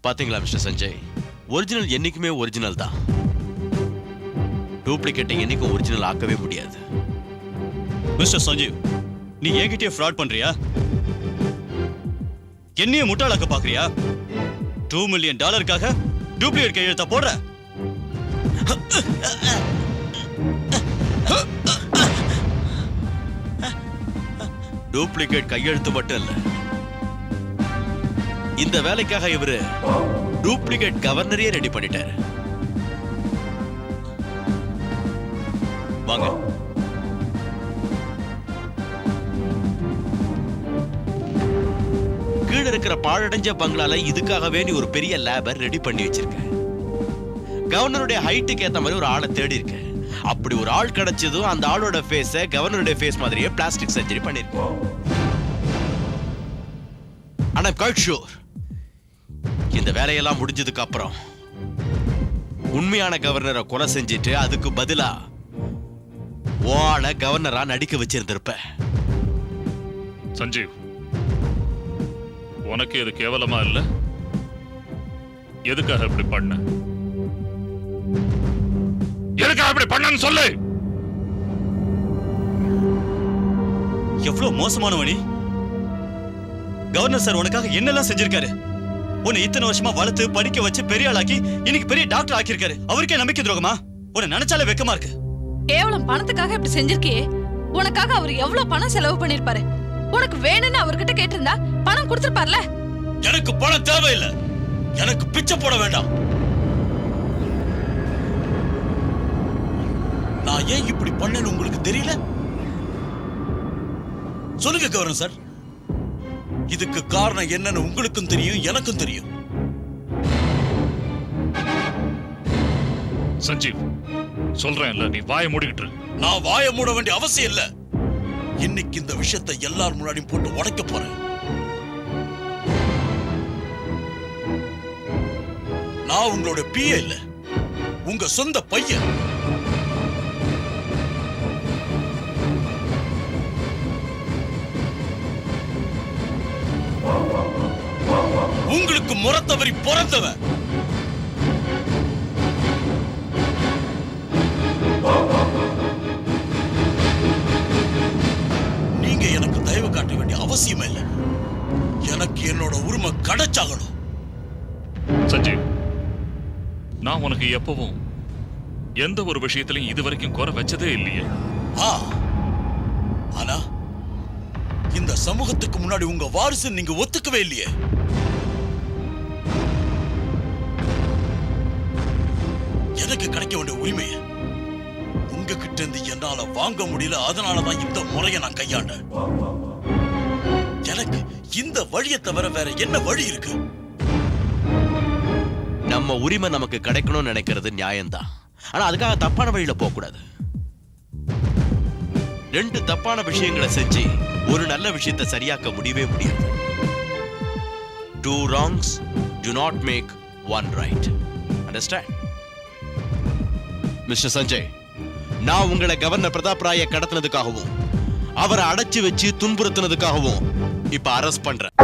பாத்தீங்களா மிஸ்டர் சஞ்சய், ஒரிஜினல் என்னைக்குமே ஒரிஜினல் தான். டூப்ளிகேட்டை என்னைக்கும் ஒரிஜினல் ஆக்கவே முடியாது. மிஸ்டர் சஞ்சீவ், நீ என்கிட்டயே ஃப்ராட் பண்றியா? என்னைய முட்டாளாக்க பாக்குறியா? $2 மில்லியன் டூப்ளிகேட் கையெழுத்த போடுற? டூப்ளிகேட் கையெழுத்து மட்டும் இல்ல, இந்த வேலைக்காக இவரு டூப்ளிகேட் கவர்னரையே ரெடி பண்ணிட்டாரு. வாங்க. கீழ இருக்கிற பாழடைஞ்ச பங்களால இதுக்காகவே நீ ஒரு பெரிய லேபர் ரெடி பண்ணி வச்சிருக்க. கவர்னருடைய ஹைட்டுக்கு ஏத்த மாதிரி ஒரு ஆளை தேடி இருக்க. அப்படி ஒரு ஆள் கிடைச்சதும் அந்த ஆளோட ஃபேஸ கவர்னருடைய ஃபேஸ் மாதிரியே பிளாஸ்டிக் சர்ஜரி பண்ணிருக்க. ஆனா குவைட் ஷூர் இந்த வேலையெல்லாம் முடிஞ்சதுக்கு அப்புறம் உண்மையான கவர்னரை கொலை செஞ்சுட்டு அதுக்கு பதிலா ஓன கவர்னரா நடிக்க வச்சிருந்திருப்ப. சஞ்சீவ், உனக்கு இது கேவலமா இல்ல? எதுக்காக இப்படி பண்ண? எதுக்காக இப்படி பண்ணன்னு சொல்லு. எவ்வளவு மோசமானவனி! கவர்னர் சார் உனக்காக என்னெல்லாம் செஞ்சிருக்காரு. உன்னை இத்தனை வருஷமா வளர்த்து படிக்க வச்சு பெரிய ஆளாக்கி இன்னைக்கு பெரிய டாக்டர் ஆக்கியிருக்காரு. அவருக்கே நம்பிக்கை துரோகமா? உன்னை நினைச்சாலே வெக்கமா இருக்கு. கேவலம் பணத்துக்காக இப்படி செஞ்சிருக்கியே. உனக்காக அவர் எவ்வளவு பணம் செலவு பண்ணிருப்பாரு. உனக்கு வேணும்னு அவர்கிட்ட கேட்டிருந்தா பணம் கொடுத்திருப்பார்ல. எனக்கு பணம் தேவையில்லை. எனக்கு பிச்சை போட வேண்டாம். நான் ஏன் இப்படி பண்ணேன்னு உங்களுக்கு தெரியல? சொல்லுங்க கவர்னர் சார். இதுக்கு காரணம் என்னன்னு உங்களுக்கும் தெரியும், எனக்கும் தெரியும். சஞ்சீவ், சொல்றேன்ல, நீ வாயை மூடிக்கிட்டு இரு. நான் வாயை மூட வேண்டிய அவசியம் இல்ல. இன்னைக்கு இந்த விஷயத்தை எல்லார் முன்னாடியும் போட்டு உடைக்க போறேன். நான் உங்களோட பிஏ இல்ல, உங்க சொந்த பையன். உங்களுக்கு முறை தவறி பிறந்தவன். நீங்க எனக்கு தயவு காட்ட வேண்டிய அவசியமே இல்லை. எனக்கு என்னோட உரிமை கிடைச்சாகணும். சஞ்சீவ், நான் உனக்கு எப்பவும் எந்த ஒரு விஷயத்திலையும் இதுவரைக்கும் குறை வச்சதே இல்லையே. ஆனா இந்த சமூகத்துக்கு முன்னாடி உங்க வாரிசு நீங்க ஒத்துக்கவே இல்லையே. எனக்கு கிடைக்க வேண்டிய உரிமையை உங்ககிட்ட இருந்து என்னால வாங்க முடியல. அதனாலதான் இந்த முறையை நான் கையாண்டேன். எனக்கு இந்த வழியை தவிர வேற என்ன வழி இருக்கு? நம்ம உரிமை நமக்கு கிடைக்கணும்னு நினைக்கிறது நியாயம்தான். ஆனா அதுக்காக தப்பான வழியில போக கூடாது. ரெண்டு தப்பான விஷயங்களை செஞ்சு ஒரு நல்ல விஷயத்தை சரியாக்க முடியவே முடியாது. Two wrongs do not make one right. Understand? Mister Sanjay, நான் உங்களை கவர்னர் பிரதாப் ராயை கடத்தினதுக்காகவும் அவரை அடைச்சு வச்சு துன்புறுத்தினதுக்காகவும் இப்ப அரெஸ்ட் பண்றேன்.